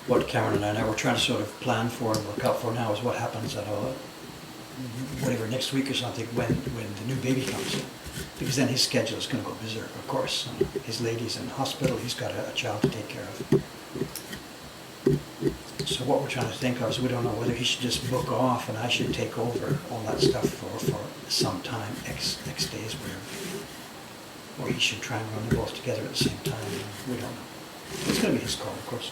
What Cameron and I were trying to sort of plan for and work out for now is what happens at whatever next week or something when the new baby comes in, because then his schedule is going to go berserk. Of course, his lady's in hospital. He's got a child to take care of. So what we're trying to think of is we don't know whether he should just book off and I should take over all that stuff for some time, X days, whatever, or he should try and run them both together at the same time. We don't know. It's going to be his call, of course.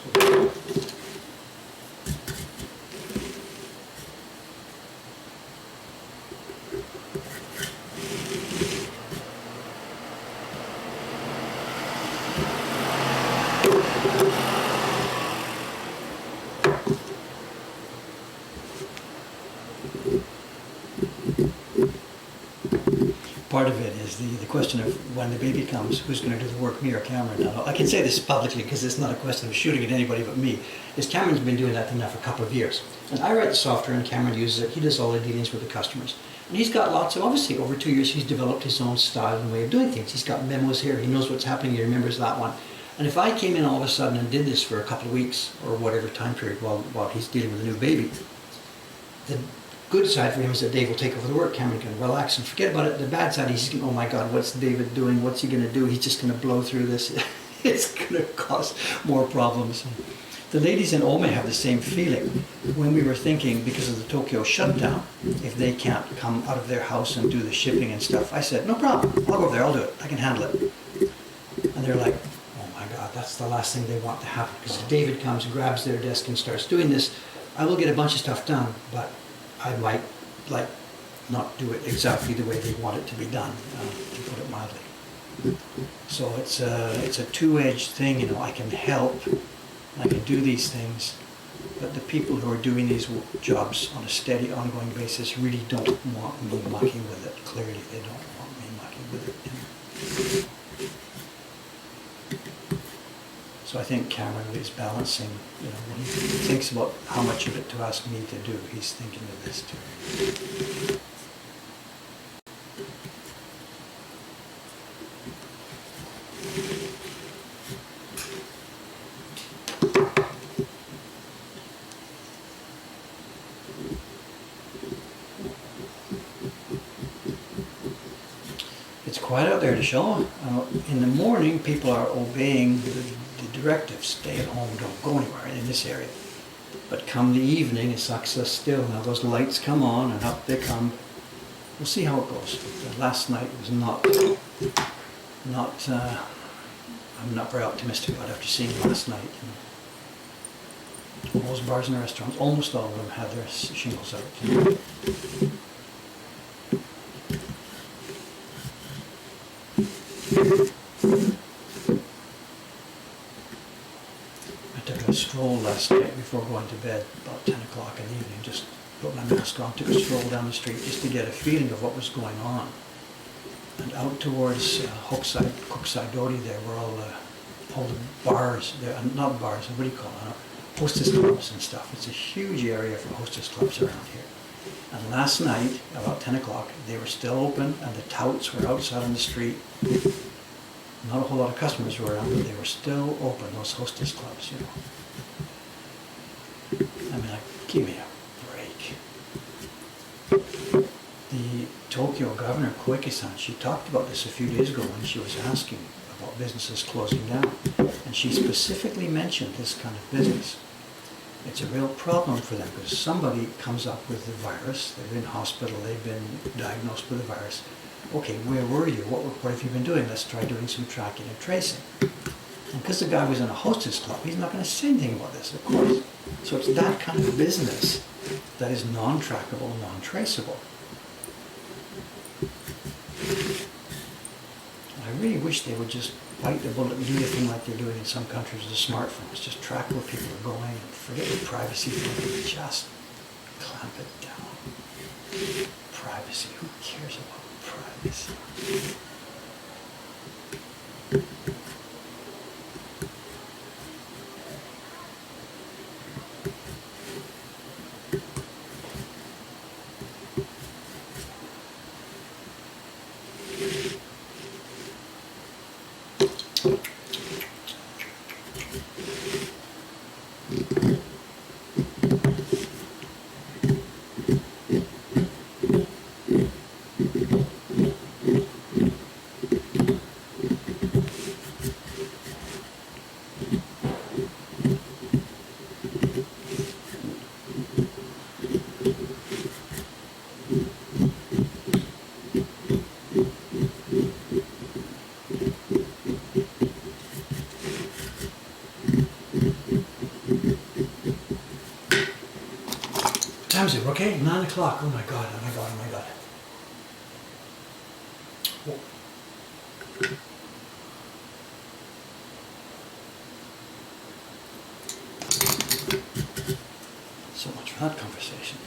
part of it is the question of when the baby comes, who's going to do the work, me or Cameron? Now, I can say this publicly because it's not a question of shooting at anybody but me. Is Cameron's been doing that thing now for a couple of years. And I write the software and Cameron uses it. He does all the dealings with the customers. And he's got lots of, obviously over 2 years, he's developed his own style and way of doing things. He's got memos here, he knows what's happening, he remembers that one. And if I came in all of a sudden and did this for a couple of weeks or whatever time period while he's dealing with a new baby, the good side for him is that Dave will take over the work. Cameron can relax and forget about it. The bad side is he's going, oh my God, what's David doing? What's he going to do? He's just going to blow through this. It's going to cause more problems. The ladies in Ome have the same feeling. When we were thinking, because of the Tokyo shutdown, if they can't come out of their house and do the shipping and stuff, I said, no problem, I'll go over there, I'll do it, I can handle it. And they're like, oh my God, that's the last thing they want to happen. Because if David comes and grabs their desk and starts doing this, I will get a bunch of stuff done, but I might not do it exactly the way they want it to be done, to put it mildly. So it's a two-edged thing, I can help, I can do these things, but the people who are doing these jobs on a steady, ongoing basis really don't want me mucking with it. Clearly, they don't want me mucking with it. So I think Cameron is balancing, when he thinks about how much of it to ask me to do, he's thinking of this too. It's quiet out there to show. In the morning, people are obeying the directives. Stay at home, don't go anywhere in this area. But come the evening, it sucks us still. Now those lights come on and up they come. We'll see how it goes. Last night was not I'm not very optimistic about after seeing last night. Most bars and restaurants, almost all of them had their shingles out. I took a stroll last night before going to bed, about 10 o'clock in the evening, just put my mask on, took a stroll down the street just to get a feeling of what was going on. And out towards Cookside Doty there were all the bars, not bars, what do you call it? Hostess clubs and stuff. It's a huge area for hostess clubs around here. And last night, about 10 o'clock, they were still open and the touts were outside on the street. Not a whole lot of customers were around, but they were still open, those hostess clubs, I mean, give me a break. The Tokyo governor, Koike-san, she talked about this a few days ago when she was asking about businesses closing down. And she specifically mentioned this kind of business. It's a real problem for them because somebody comes up with the virus, they're in hospital, they've been diagnosed with the virus. Okay, where were you? What have you been doing? Let's try doing some tracking and tracing. And because the guy was in a hostess club, he's not going to say anything about this, of course. So it's that kind of business that is non-trackable, non-traceable. I really wish they would just bite the bullet and do the thing like they're doing in some countries with the smartphones. Just track where people are going and forget the privacy thing and just clamp it down. Privacy, who cares about privacy? Time's it, okay? 9 o'clock. Oh my God, oh my God, oh my God. So much for that conversation.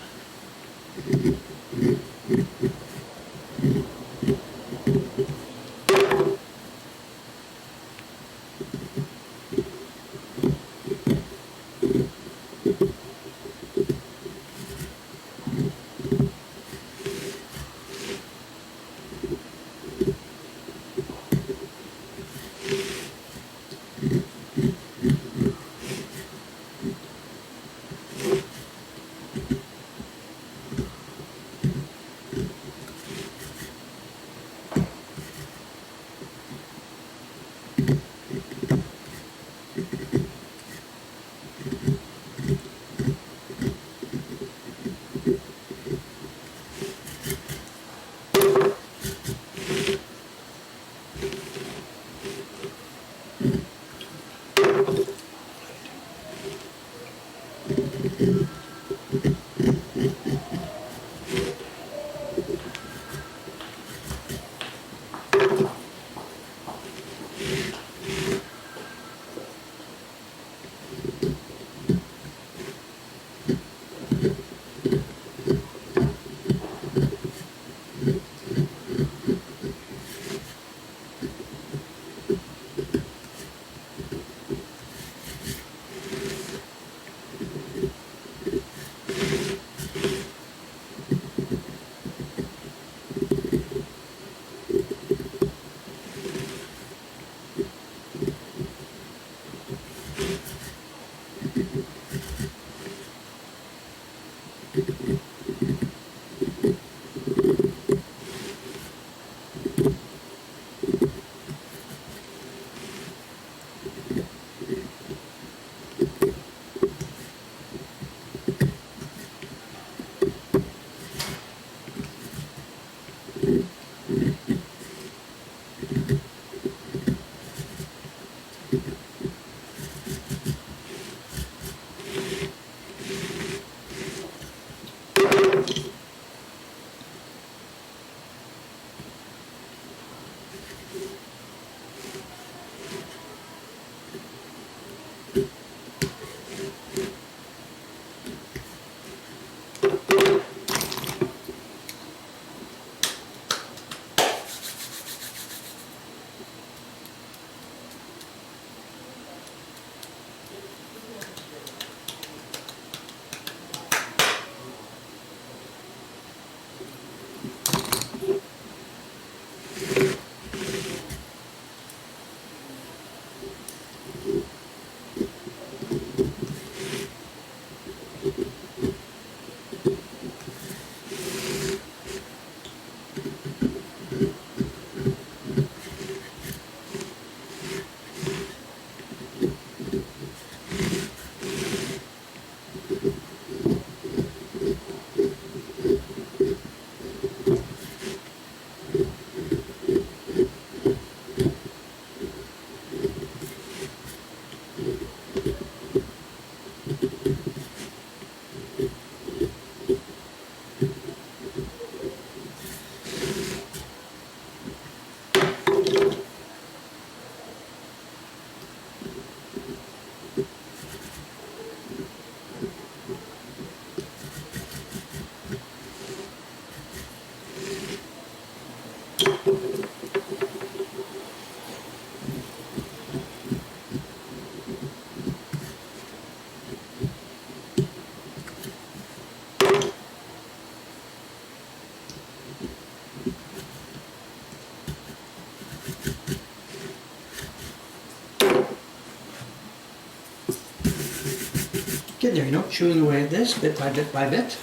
Get there, you know, chewing away at this bit by bit by bit.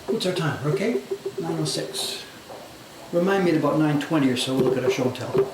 What's our time? We're okay? 9:06. Remind me at about 9:20 or so, we'll look at a show and tell.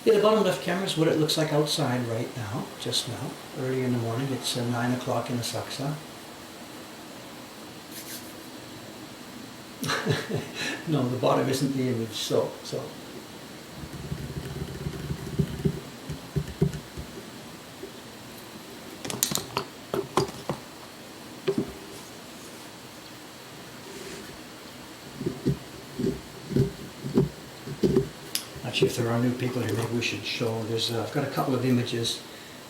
Yeah, the bottom left camera is what it looks like outside right now, just now, early in the morning. It's 9 o'clock in Asakusa. No, the bottom isn't the image, so. Actually, if there are new people here, maybe we should show. I've got a couple of images.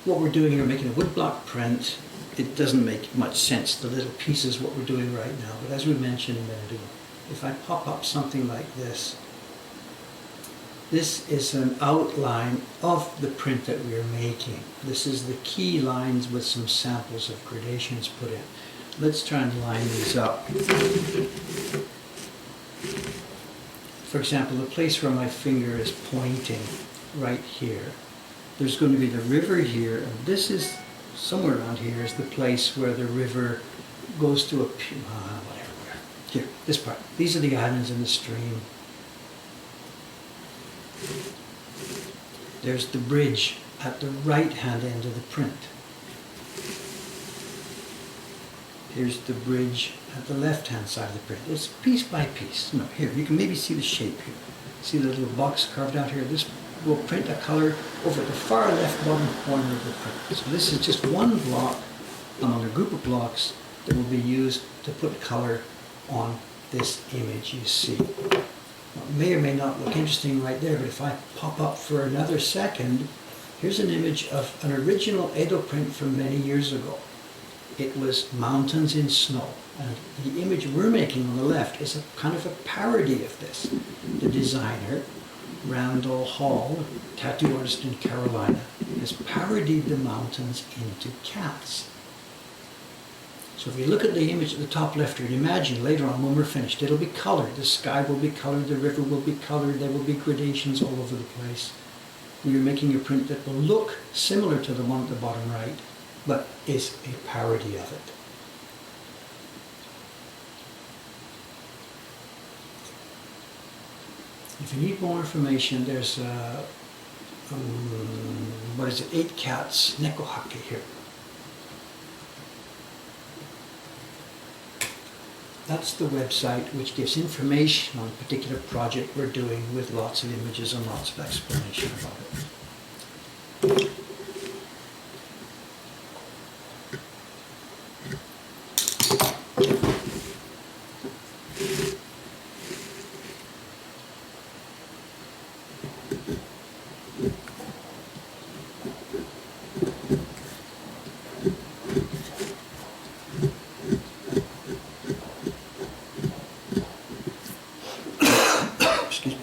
What we're doing here, making a woodblock print. It doesn't make much sense, the little pieces, what we're doing right now. But as we mentioned a minute ago, if I pop up something like this, this is an outline of the print that we are making. This is the key lines with some samples of gradations put in. Let's try and line these up. For example, the place where my finger is pointing, right here, there's going to be the river here, and this is, somewhere around here is the place where the river goes to a, whatever, here, this part. These are the islands in the stream. There's the bridge at the right-hand end of the print. Here's the bridge at the left-hand side of the print. It's piece by piece. No, here, you can maybe see the shape here. See the little box carved out here? This will print a color over the far left bottom corner of the print. So this is just one block among a group of blocks that will be used to put color on this image you see. Now, it may or may not look interesting right there, but if I pop up for another second, here's an image of an original Edo print from many years ago. It was mountains in snow, and the image we're making on the left is a kind of a parody of this. The designer, Randall Hall, tattoo artist in Carolina, has parodied the mountains into cats. So if you look at the image at the top left here, and imagine later on when we're finished, it'll be colored. The sky will be colored, the river will be colored, there will be gradations all over the place. We're making a print that will look similar to the one at the bottom right, but is a parody of it. If you need more information, there's 8 Cats Nekohake here. That's the website which gives information on a particular project we're doing with lots of images and lots of explanation about it. Excuse me.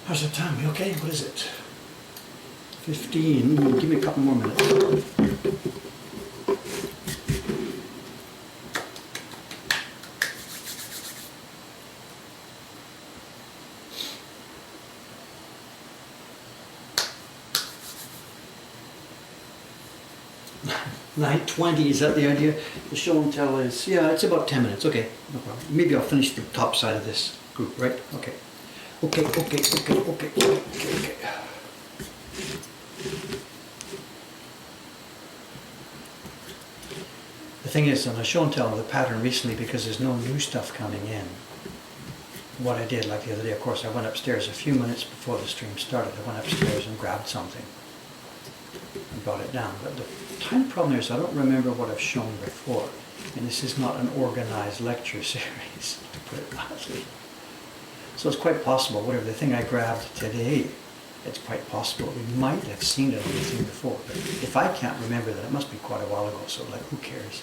How's the time? You okay? What is it? 15. Give me a couple more minutes. $9:20, is that the idea? The show and tell is, yeah, it's about 10 minutes. Okay, no problem. Maybe I'll finish the top side of this group, right? Okay. Okay. The thing is, on the show and tell, the pattern recently, because there's no new stuff coming in, what I did, like the other day, of course, I went upstairs a few minutes before the stream started. I went upstairs and grabbed something and brought it down. But the tiny problem is I don't remember what I've shown before. And this is not an organized lecture series, to put it mildly. So it's quite possible, whatever the thing I grabbed today, it's quite possible we might have seen it on the thing before. But if I can't remember that, it must be quite a while ago, so like, who cares?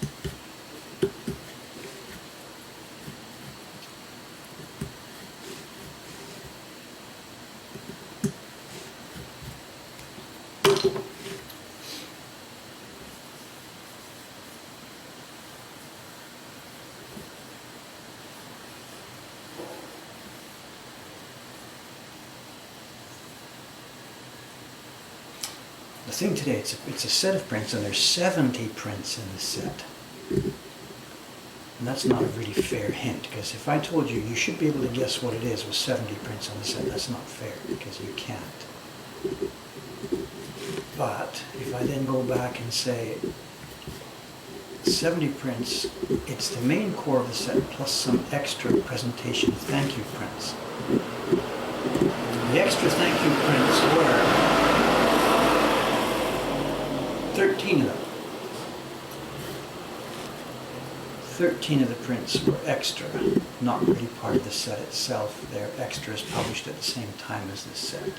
The thing today, it's a set of prints, and there's 70 prints in the set. And that's not a really fair hint, because if I told you you should be able to guess what it is with 70 prints on the set, that's not fair, because you can't. But if I then go back and say 70 prints, it's the main core of the set plus some extra presentation thank you prints. The extra thank you prints were 13 of them. 13 of the prints were extra, not really part of the set itself. They're extras published at the same time as this set.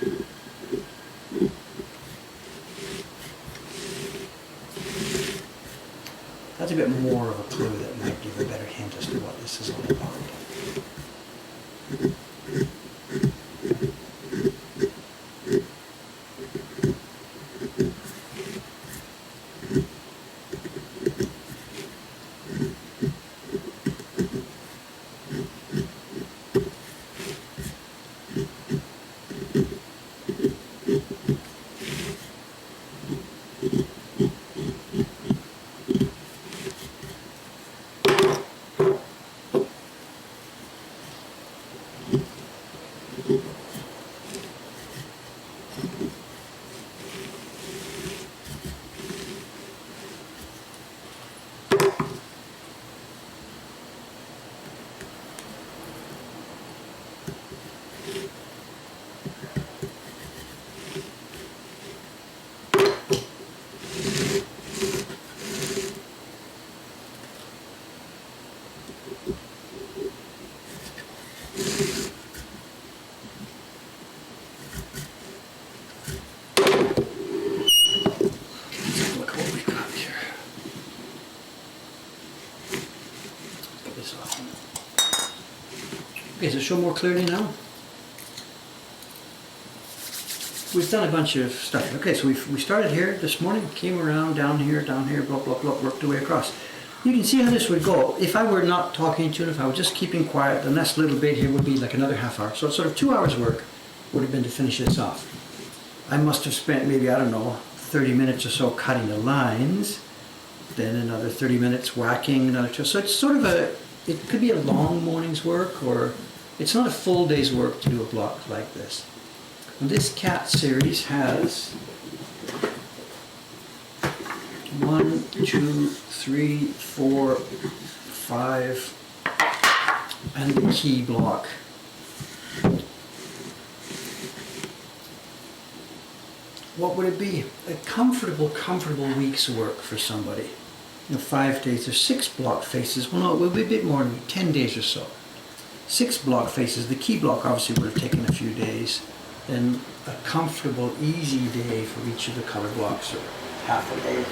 That's a bit more of a clue that might give a better hint as to what this is all about. Okay, does it show more clearly now? We've done a bunch of stuff. Okay, so we started here this morning, came around, down here, blah, blah, blah, worked our way across. You can see how this would go. If I were not talking to you, if I were just keeping quiet, the next little bit here would be like another half hour. So sort of 2 hours work would have been to finish this off. I must have spent maybe, I don't know, 30 minutes or so cutting the lines, then another 30 minutes whacking, another two. So it's sort of it could be a long morning's work, or it's not a full day's work to do a block like this. And this cat series has 1, 2, 3, 4, 5, and the key block. What would it be? A comfortable week's work for somebody. 5 days. There's 6 block faces. Well, no, it will be a bit more than 10 days or so. 6 block faces. The key block obviously would have taken a few days. Then a comfortable, easy day for each of the color blocks, or half a day.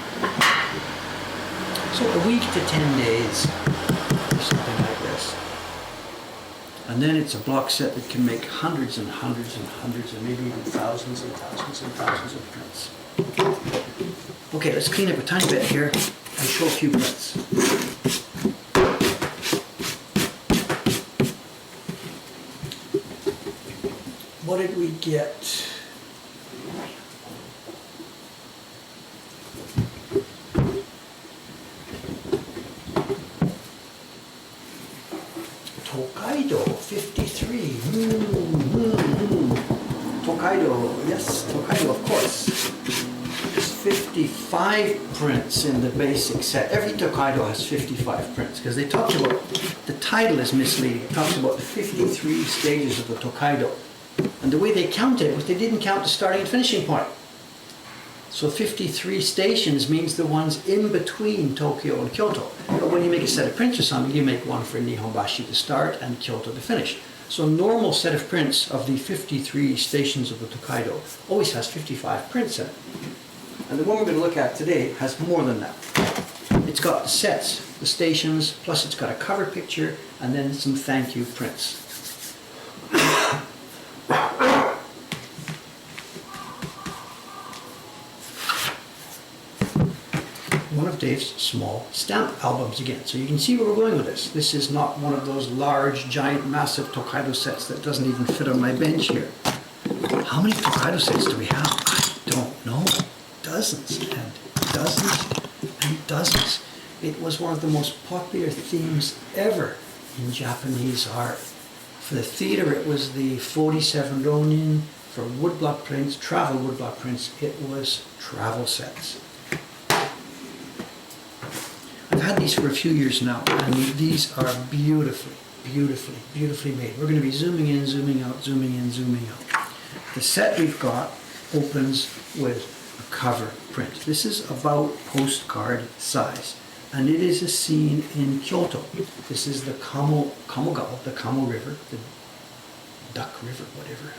So a week to 10 days, or something like this. And then it's a block set that can make hundreds and hundreds and hundreds, and maybe even thousands and thousands and thousands of prints. Okay, let's clean up a tiny bit here and show a few prints. What did we get? Tokaido 53. Tokaido, yes, Tokaido, of course. There's 55 prints in the basic set. Every Tokaido has 55 prints, because they talked about, the title is misleading. It talks about the 53 stages of the Tokaido. And the way they counted was they didn't count the starting and finishing point. So 53 stations means the ones in between Tokyo and Kyoto. But when you make a set of prints or something, you make one for Nihonbashi to start and Kyoto to finish. So a normal set of prints of the 53 stations of the Tokaido always has 55 prints in it. And the one we're going to look at today has more than that. It's got the sets, the stations, plus it's got a cover picture, and then some thank you prints. One of Dave's small stamp albums again. So you can see where we're going with this. This is not one of those large, giant, massive Tokaido sets that doesn't even fit on my bench here. How many Tokaido sets do we have? I don't know. Dozens and dozens and dozens. It was one of the most popular themes ever in Japanese art. For the theater, it was the 47 ronin. For woodblock prints, travel woodblock prints, it was travel sets. I've had these for a few years now, and these are beautifully, beautifully, beautifully made. We're going to be zooming in, zooming out, zooming in, zooming out. The set we've got opens with a cover print. This is about postcard size, and it is a scene in Kyoto. This is the Kamogawa, the Kamo River, the Duck River, whatever.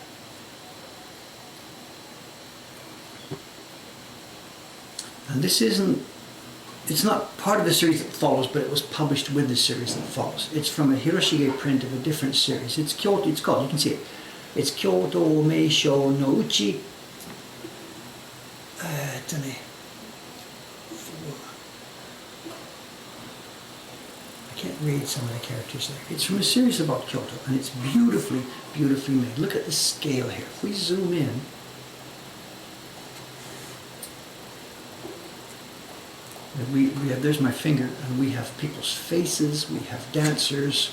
And this isn't, it's not part of the series that follows, but it was published with the series that follows. It's from a Hiroshige print of a different series. It's Kyoto, it's called, you can see it. It's Kyoto Meisho no Uchi. I can't read some of the characters there. It's from a series about Kyoto, and it's beautifully, beautifully made. Look at the scale here. If we zoom in, we have, there's my finger, and we have people's faces, we have dancers,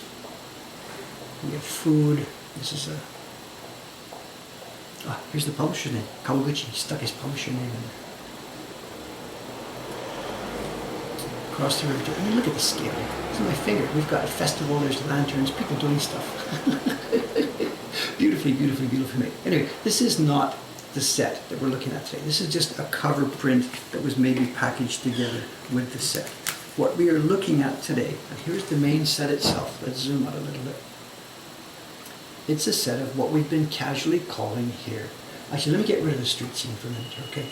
we have food. This is a, here's the publisher's name, Kawaguchi. He stuck his publisher name in there. Across the river. I mean, look at the scale. This is my finger. We've got a festival, there's lanterns, people doing stuff. Beautifully, beautifully, beautifully made. Anyway, this is not the set that we're looking at today. This is just a cover print that was maybe packaged together with the set. What we are looking at today, and here's the main set itself. Let's zoom out a little bit. It's a set of what we've been casually calling here. Actually, let me get rid of the street scene for a minute, okay?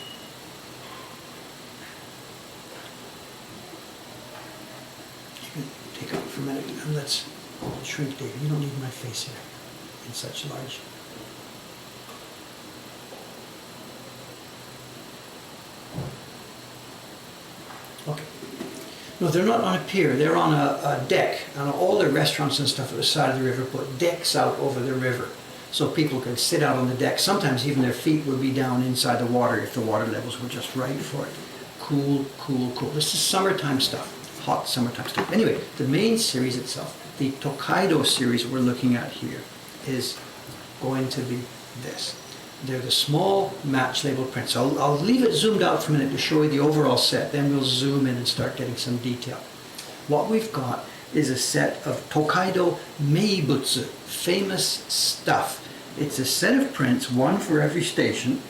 You can take out for a minute, and let's shrink David. You don't need my face here in such large. Okay. No, they're not on a pier, they're on a deck. And all the restaurants and stuff at the side of the river put decks out over the river. So people could sit out on the deck. Sometimes even their feet would be down inside the water if the water levels were just right for it. Cool, cool, cool. This is summertime stuff, hot summertime stuff. Anyway, the main series itself, the Tokaido series we're looking at here, is going to be this. They're the small match label prints. I'll leave it zoomed out for a minute to show you the overall set, then we'll zoom in and start getting some detail. What we've got is a set of Tokaido Meibutsu, famous stuff. It's a set of prints, one for every station.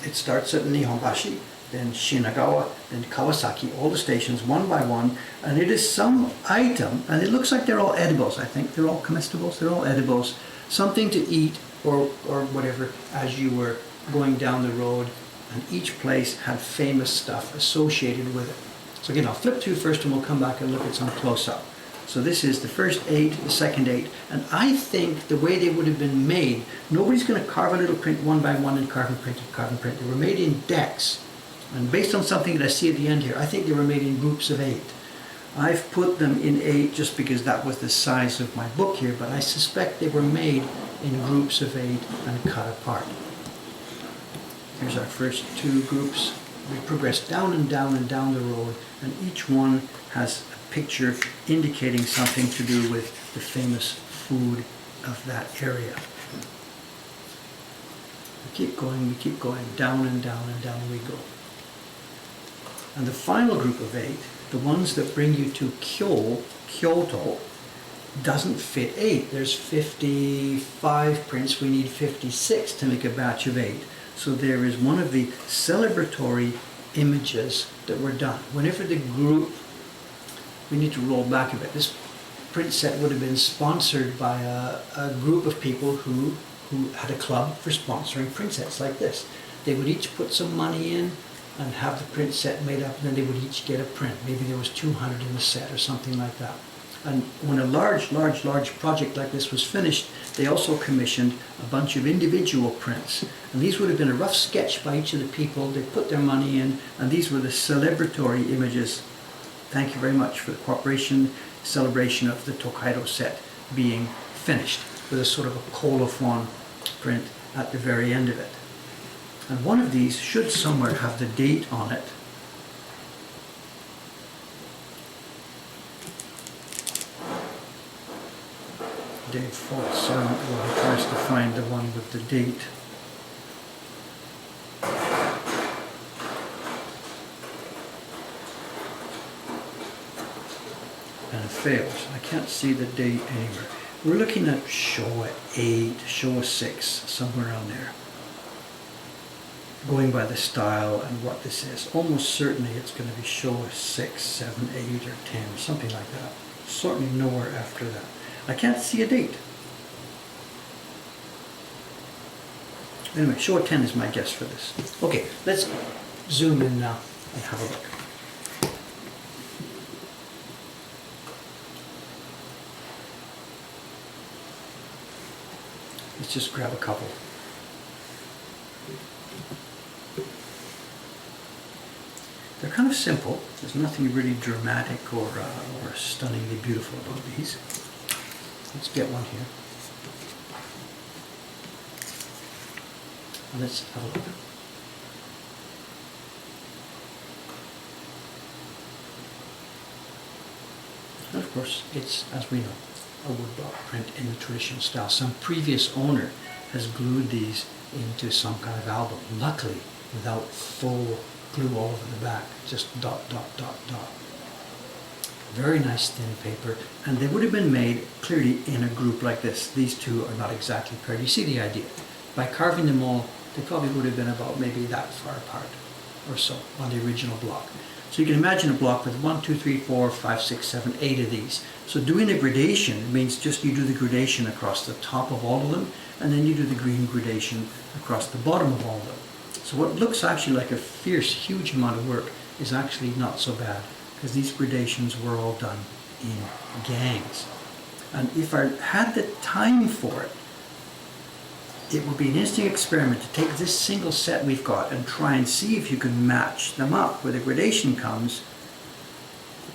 It starts at Nihonbashi, then Shinagawa, then Kawasaki, all the stations one by one, and it is some item, and it looks like they're all edibles, I think. They're all comestibles, they're all edibles. Something to eat or whatever as you were going down the road, and each place had famous stuff associated with it. So again, I'll flip through first and we'll come back and look at some close-up. So this is the first 8, the second 8, and I think the way they would have been made, nobody's going to carve a little print one by one and carve and print and carve and print. They were made in decks, and based on something that I see at the end here, I think they were made in groups of 8. I've put them in 8 just because that was the size of my book here, but I suspect they were made in groups of 8 and cut apart. Here's our first 2 groups. We progress down and down and down the road, and each one has a picture indicating something to do with the famous food of that area. We keep going, down and down and down we go. And the final group of 8, the ones that bring you to Kyoto, doesn't fit 8. There's 55 prints, we need 56 to make a batch of 8. So there is one of the celebratory images that were done. Whenever the group, we need to roll back a bit, this print set would have been sponsored by a group of people who had a club for sponsoring print sets like this. They would each put some money in and have the print set made up, and then they would each get a print. Maybe there was 200 in the set or something like that. And when a large project like this was finished, they also commissioned a bunch of individual prints. And these would have been a rough sketch by each of the people. They put their money in, and these were the celebratory images. Thank you very much for the cooperation, celebration of the Tokaido set being finished, with a sort of a colophon print at the very end of it. And one of these should somewhere have the date on it. Dave falls silent while he tries to find the one with the date. And it fails. I can't see the date anywhere. We're looking at Showa 8, Showa 6, somewhere around there. Going by the style and what this is, almost certainly it's going to be Showa 6, 7, 8, or 10, something like that. Certainly nowhere after that. I can't see a date. Anyway, Showa 10 is my guess for this. Okay, let's zoom in now and have a look. Let's just grab a couple. They're kind of simple. There's nothing really dramatic or stunningly beautiful about these. Let's get one here. And let's have a look. And of course, it's, as we know, a woodblock print in the traditional style. Some previous owner has glued these into some kind of album, luckily without full glue all over the back, just dot, dot, dot, dot. Very nice thin paper, and they would have been made clearly in a group like this. These two are not exactly paired. You see the idea. By carving them all, they probably would have been about maybe that far apart or so on the original block. So you can imagine a block with 1, 2, 3, 4, 5, 6, 7, 8 of these. So doing a gradation means just you do the gradation across the top of all of them, and then you do the green gradation across the bottom of all of them. So what looks actually like a fierce, huge amount of work is actually not so bad, because these gradations were all done in gangs. And if I had the time for it, it would be an interesting experiment to take this single set we've got and try and see if you can match them up where the gradation comes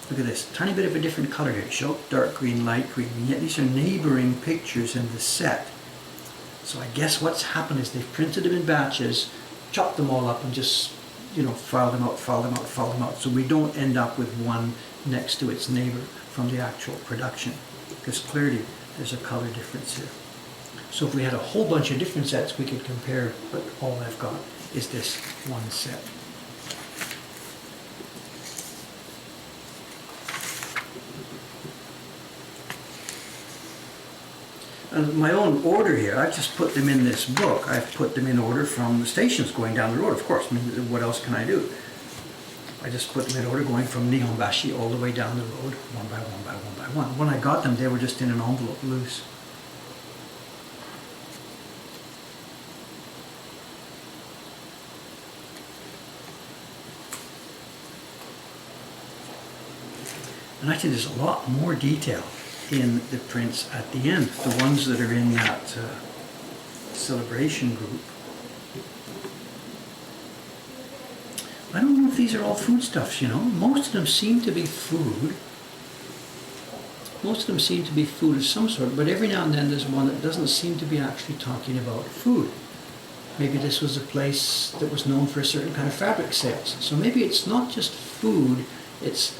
Look at this, tiny bit of a different color here. Show dark green, light green, and yet these are neighboring pictures in the set. So I guess what's happened is they've printed them in batches, chopped them all up and just, filed them out, so we don't end up with one next to its neighbor from the actual production, because clearly there's a color difference here. So if we had a whole bunch of different sets, we could compare, but all I've got is this one set. And my own order here, I've just put them in this book. I've put them in order from the stations going down the road, of course. I mean, what else can I do? I just put them in order going from Nihonbashi all the way down the road, one by one by one by one. When I got them, they were just in an envelope loose. And actually there's a lot more detail in the prints at the end, the ones that are in that celebration group. I don't know if these are all foodstuffs, Most of them seem to be food. Most of them seem to be food of some sort, but every now and then there's one that doesn't seem to be actually talking about food. Maybe this was a place that was known for a certain kind of fabric sales. So maybe it's not just food, it's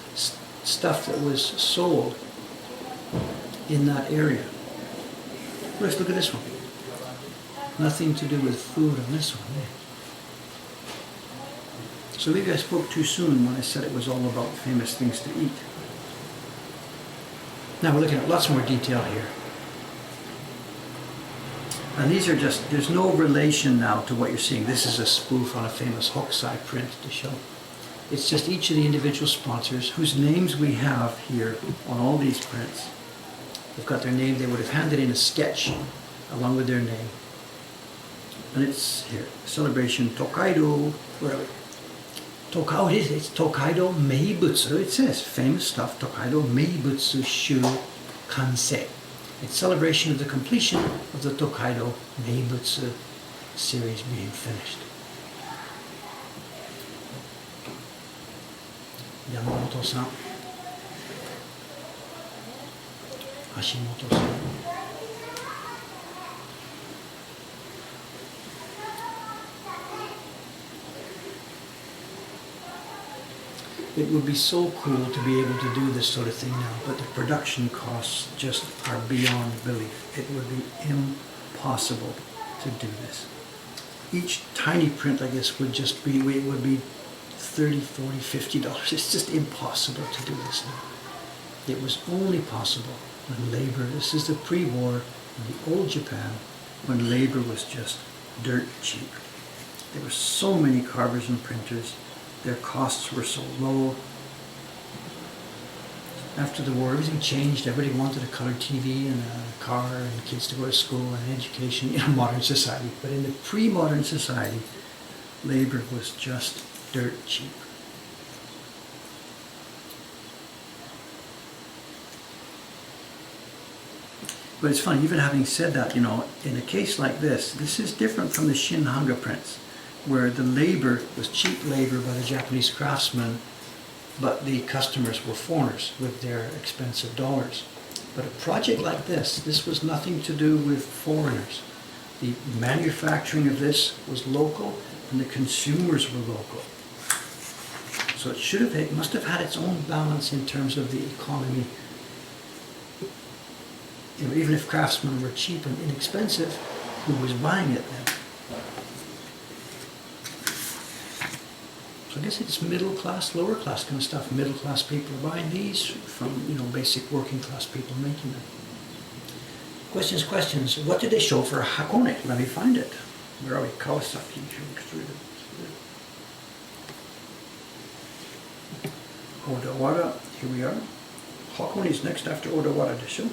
stuff that was sold in that area. Let's look at this one. Nothing to do with food on this one. So maybe I spoke too soon when I said it was all about famous things to eat. Now we're looking at lots more detail here. And these are just, there's no relation now to what you're seeing. This is a spoof on a famous Hokusai print to show. It's just each of the individual sponsors whose names we have here on all these prints. They've got their name, they would have handed in a sketch along with their name. And it's here, Celebration Tokaido, where are we? It's Tokaido Meibutsu, it says, famous stuff, Tokaido Meibutsu Shu Kansei. It's celebration of the completion of the Tokaido Meibutsu series being finished. Yamamoto-san, Hashimoto-san. It would be so cool to be able to do this sort of thing now, but the production costs just are beyond belief. It would be impossible to do this. Each tiny print like this would just be, it would be $30, $40, $50. It's just impossible to do this now. It was only possible when labor, this is the pre-war, in the old Japan, when labor was just dirt cheap. There were so many carvers and printers. Their costs were so low. After the war, everything changed. Everybody wanted a color TV and a car and kids to go to school and education in a modern society. But in the pre-modern society, labor was just dirt cheap. But it's funny, even having said that, in a case like this, this is different from the Shinhanga prints, where the labor was cheap labor by the Japanese craftsmen, but the customers were foreigners with their expensive dollars. But a project like this was nothing to do with foreigners. The manufacturing of this was local, and the consumers were local. So it must have had its own balance in terms of the economy. Even if craftsmen were cheap and inexpensive, who was buying it then? So I guess it's middle class, lower class kind of stuff. Middle class people are buying these from, basic working class people making them. Questions. What did they show for Hakone? Let me find it. Where are we? Kawasaki extruded. Odawara, here we are. Hakone is next after Odawara desho.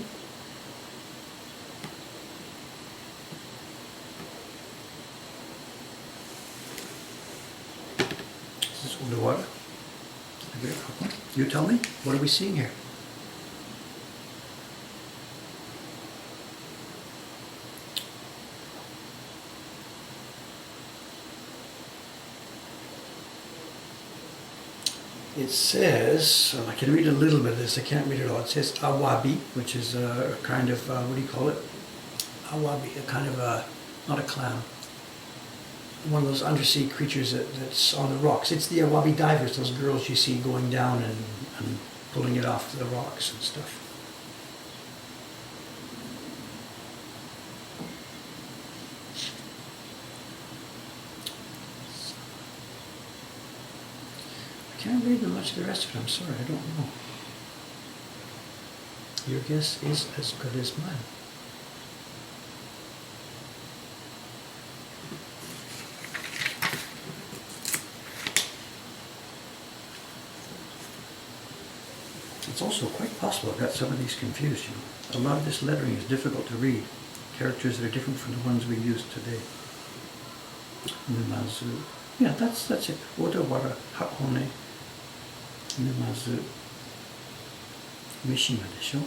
This is Odawara. You tell me, what are we seeing here? It says, well, I can read a little bit of this, I can't read it all. It says awabi, which is a kind of, what do you call it? Awabi, a kind of a, not a clam. One of those undersea creatures that's on the rocks. It's the awabi divers, those girls you see going down and pulling it off the rocks and stuff. I can't read much of the rest of it, I'm sorry, I don't know. Your guess is as good as mine. It's also quite possible I've got some of these confused, you know. A lot of this lettering is difficult to read. Characters that are different from the ones we use today. Numazu. Yeah, that's it. Odawara Hakone Numazu Mishima desho.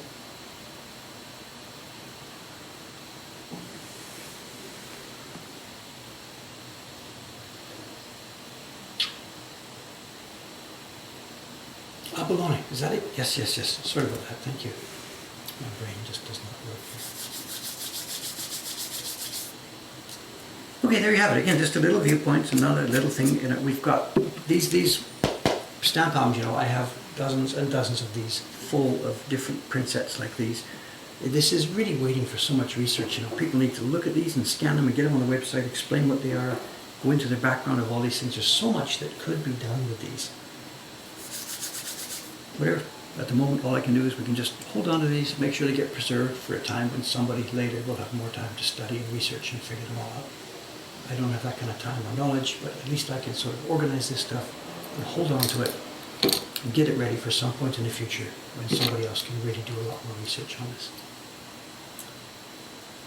Abalone, is that it? Yes. Sorry about that, thank you. My brain just does not work. Okay, there you have it. Again, just a little viewpoint, another little thing. You know, we've got these stamp albums, you know, I have dozens and dozens of these full of different print sets like these. This is really waiting for so much research, you know. People need to look at these and scan them and get them on the website, explain what they are, go into the background of all these things. There's so much that could be done with these. Whatever. At the moment, all I can do is we can just hold on to these, make sure they get preserved for a time when somebody later will have more time to study and research and figure them all out. I don't have that kind of time or knowledge, but at least I can sort of organize this stuff and hold on to it and get it ready for some point in the future when somebody else can really do a lot more research on this.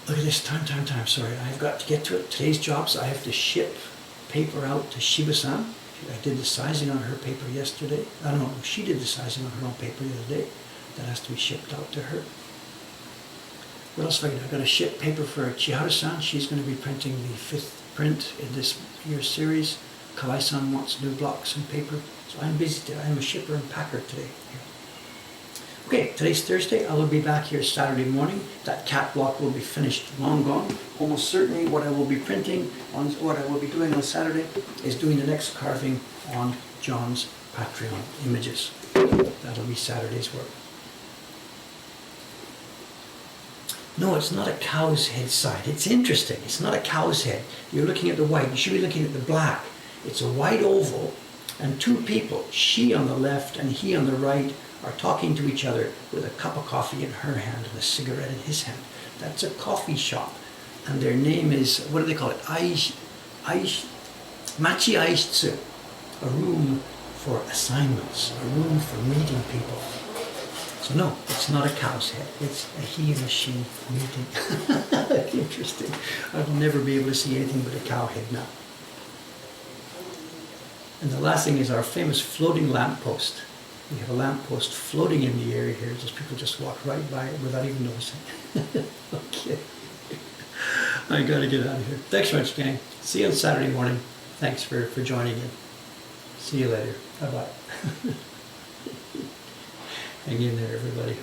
Look at this, time, sorry, I've got to get to it. Today's jobs, I have to ship paper out to Shiba-san. I did the sizing on her paper yesterday. I don't know, she did the sizing on her own paper the other day. That has to be shipped out to her. What else have I got? I've got to ship paper for Chiharu-san. She's going to be printing the 5th print in this year's series. Kawai-san wants new blocks and paper. So I'm busy today. I'm a shipper and packer today. Okay, today's Thursday. I will be back here Saturday morning. That cat block will be finished, long gone. Almost certainly what I will be printing, on what I will be doing on Saturday, is doing the next carving on John's Patreon images. That'll be Saturday's work. No, it's not a cow's head side. It's interesting. It's not a cow's head. You're looking at the white. You should be looking at the black. It's a white oval, and two people, she on the left and he on the right, are talking to each other with a cup of coffee in her hand and a cigarette in his hand. That's a coffee shop. And their name is, what do they call it? Machi Aishitsu. A room for assignments, a room for meeting people. So no, it's not a cow's head. It's a he and a she meeting. Interesting. I will never be able to see anything but a cow head now. And the last thing is our famous floating lamppost. We have a lamppost floating in the area here. Just people just walk right by it without even noticing. Okay. I gotta get out of here. Thanks so much, gang. See you on Saturday morning. Thanks for joining in. See you later. Bye-bye. Hang in there, everybody.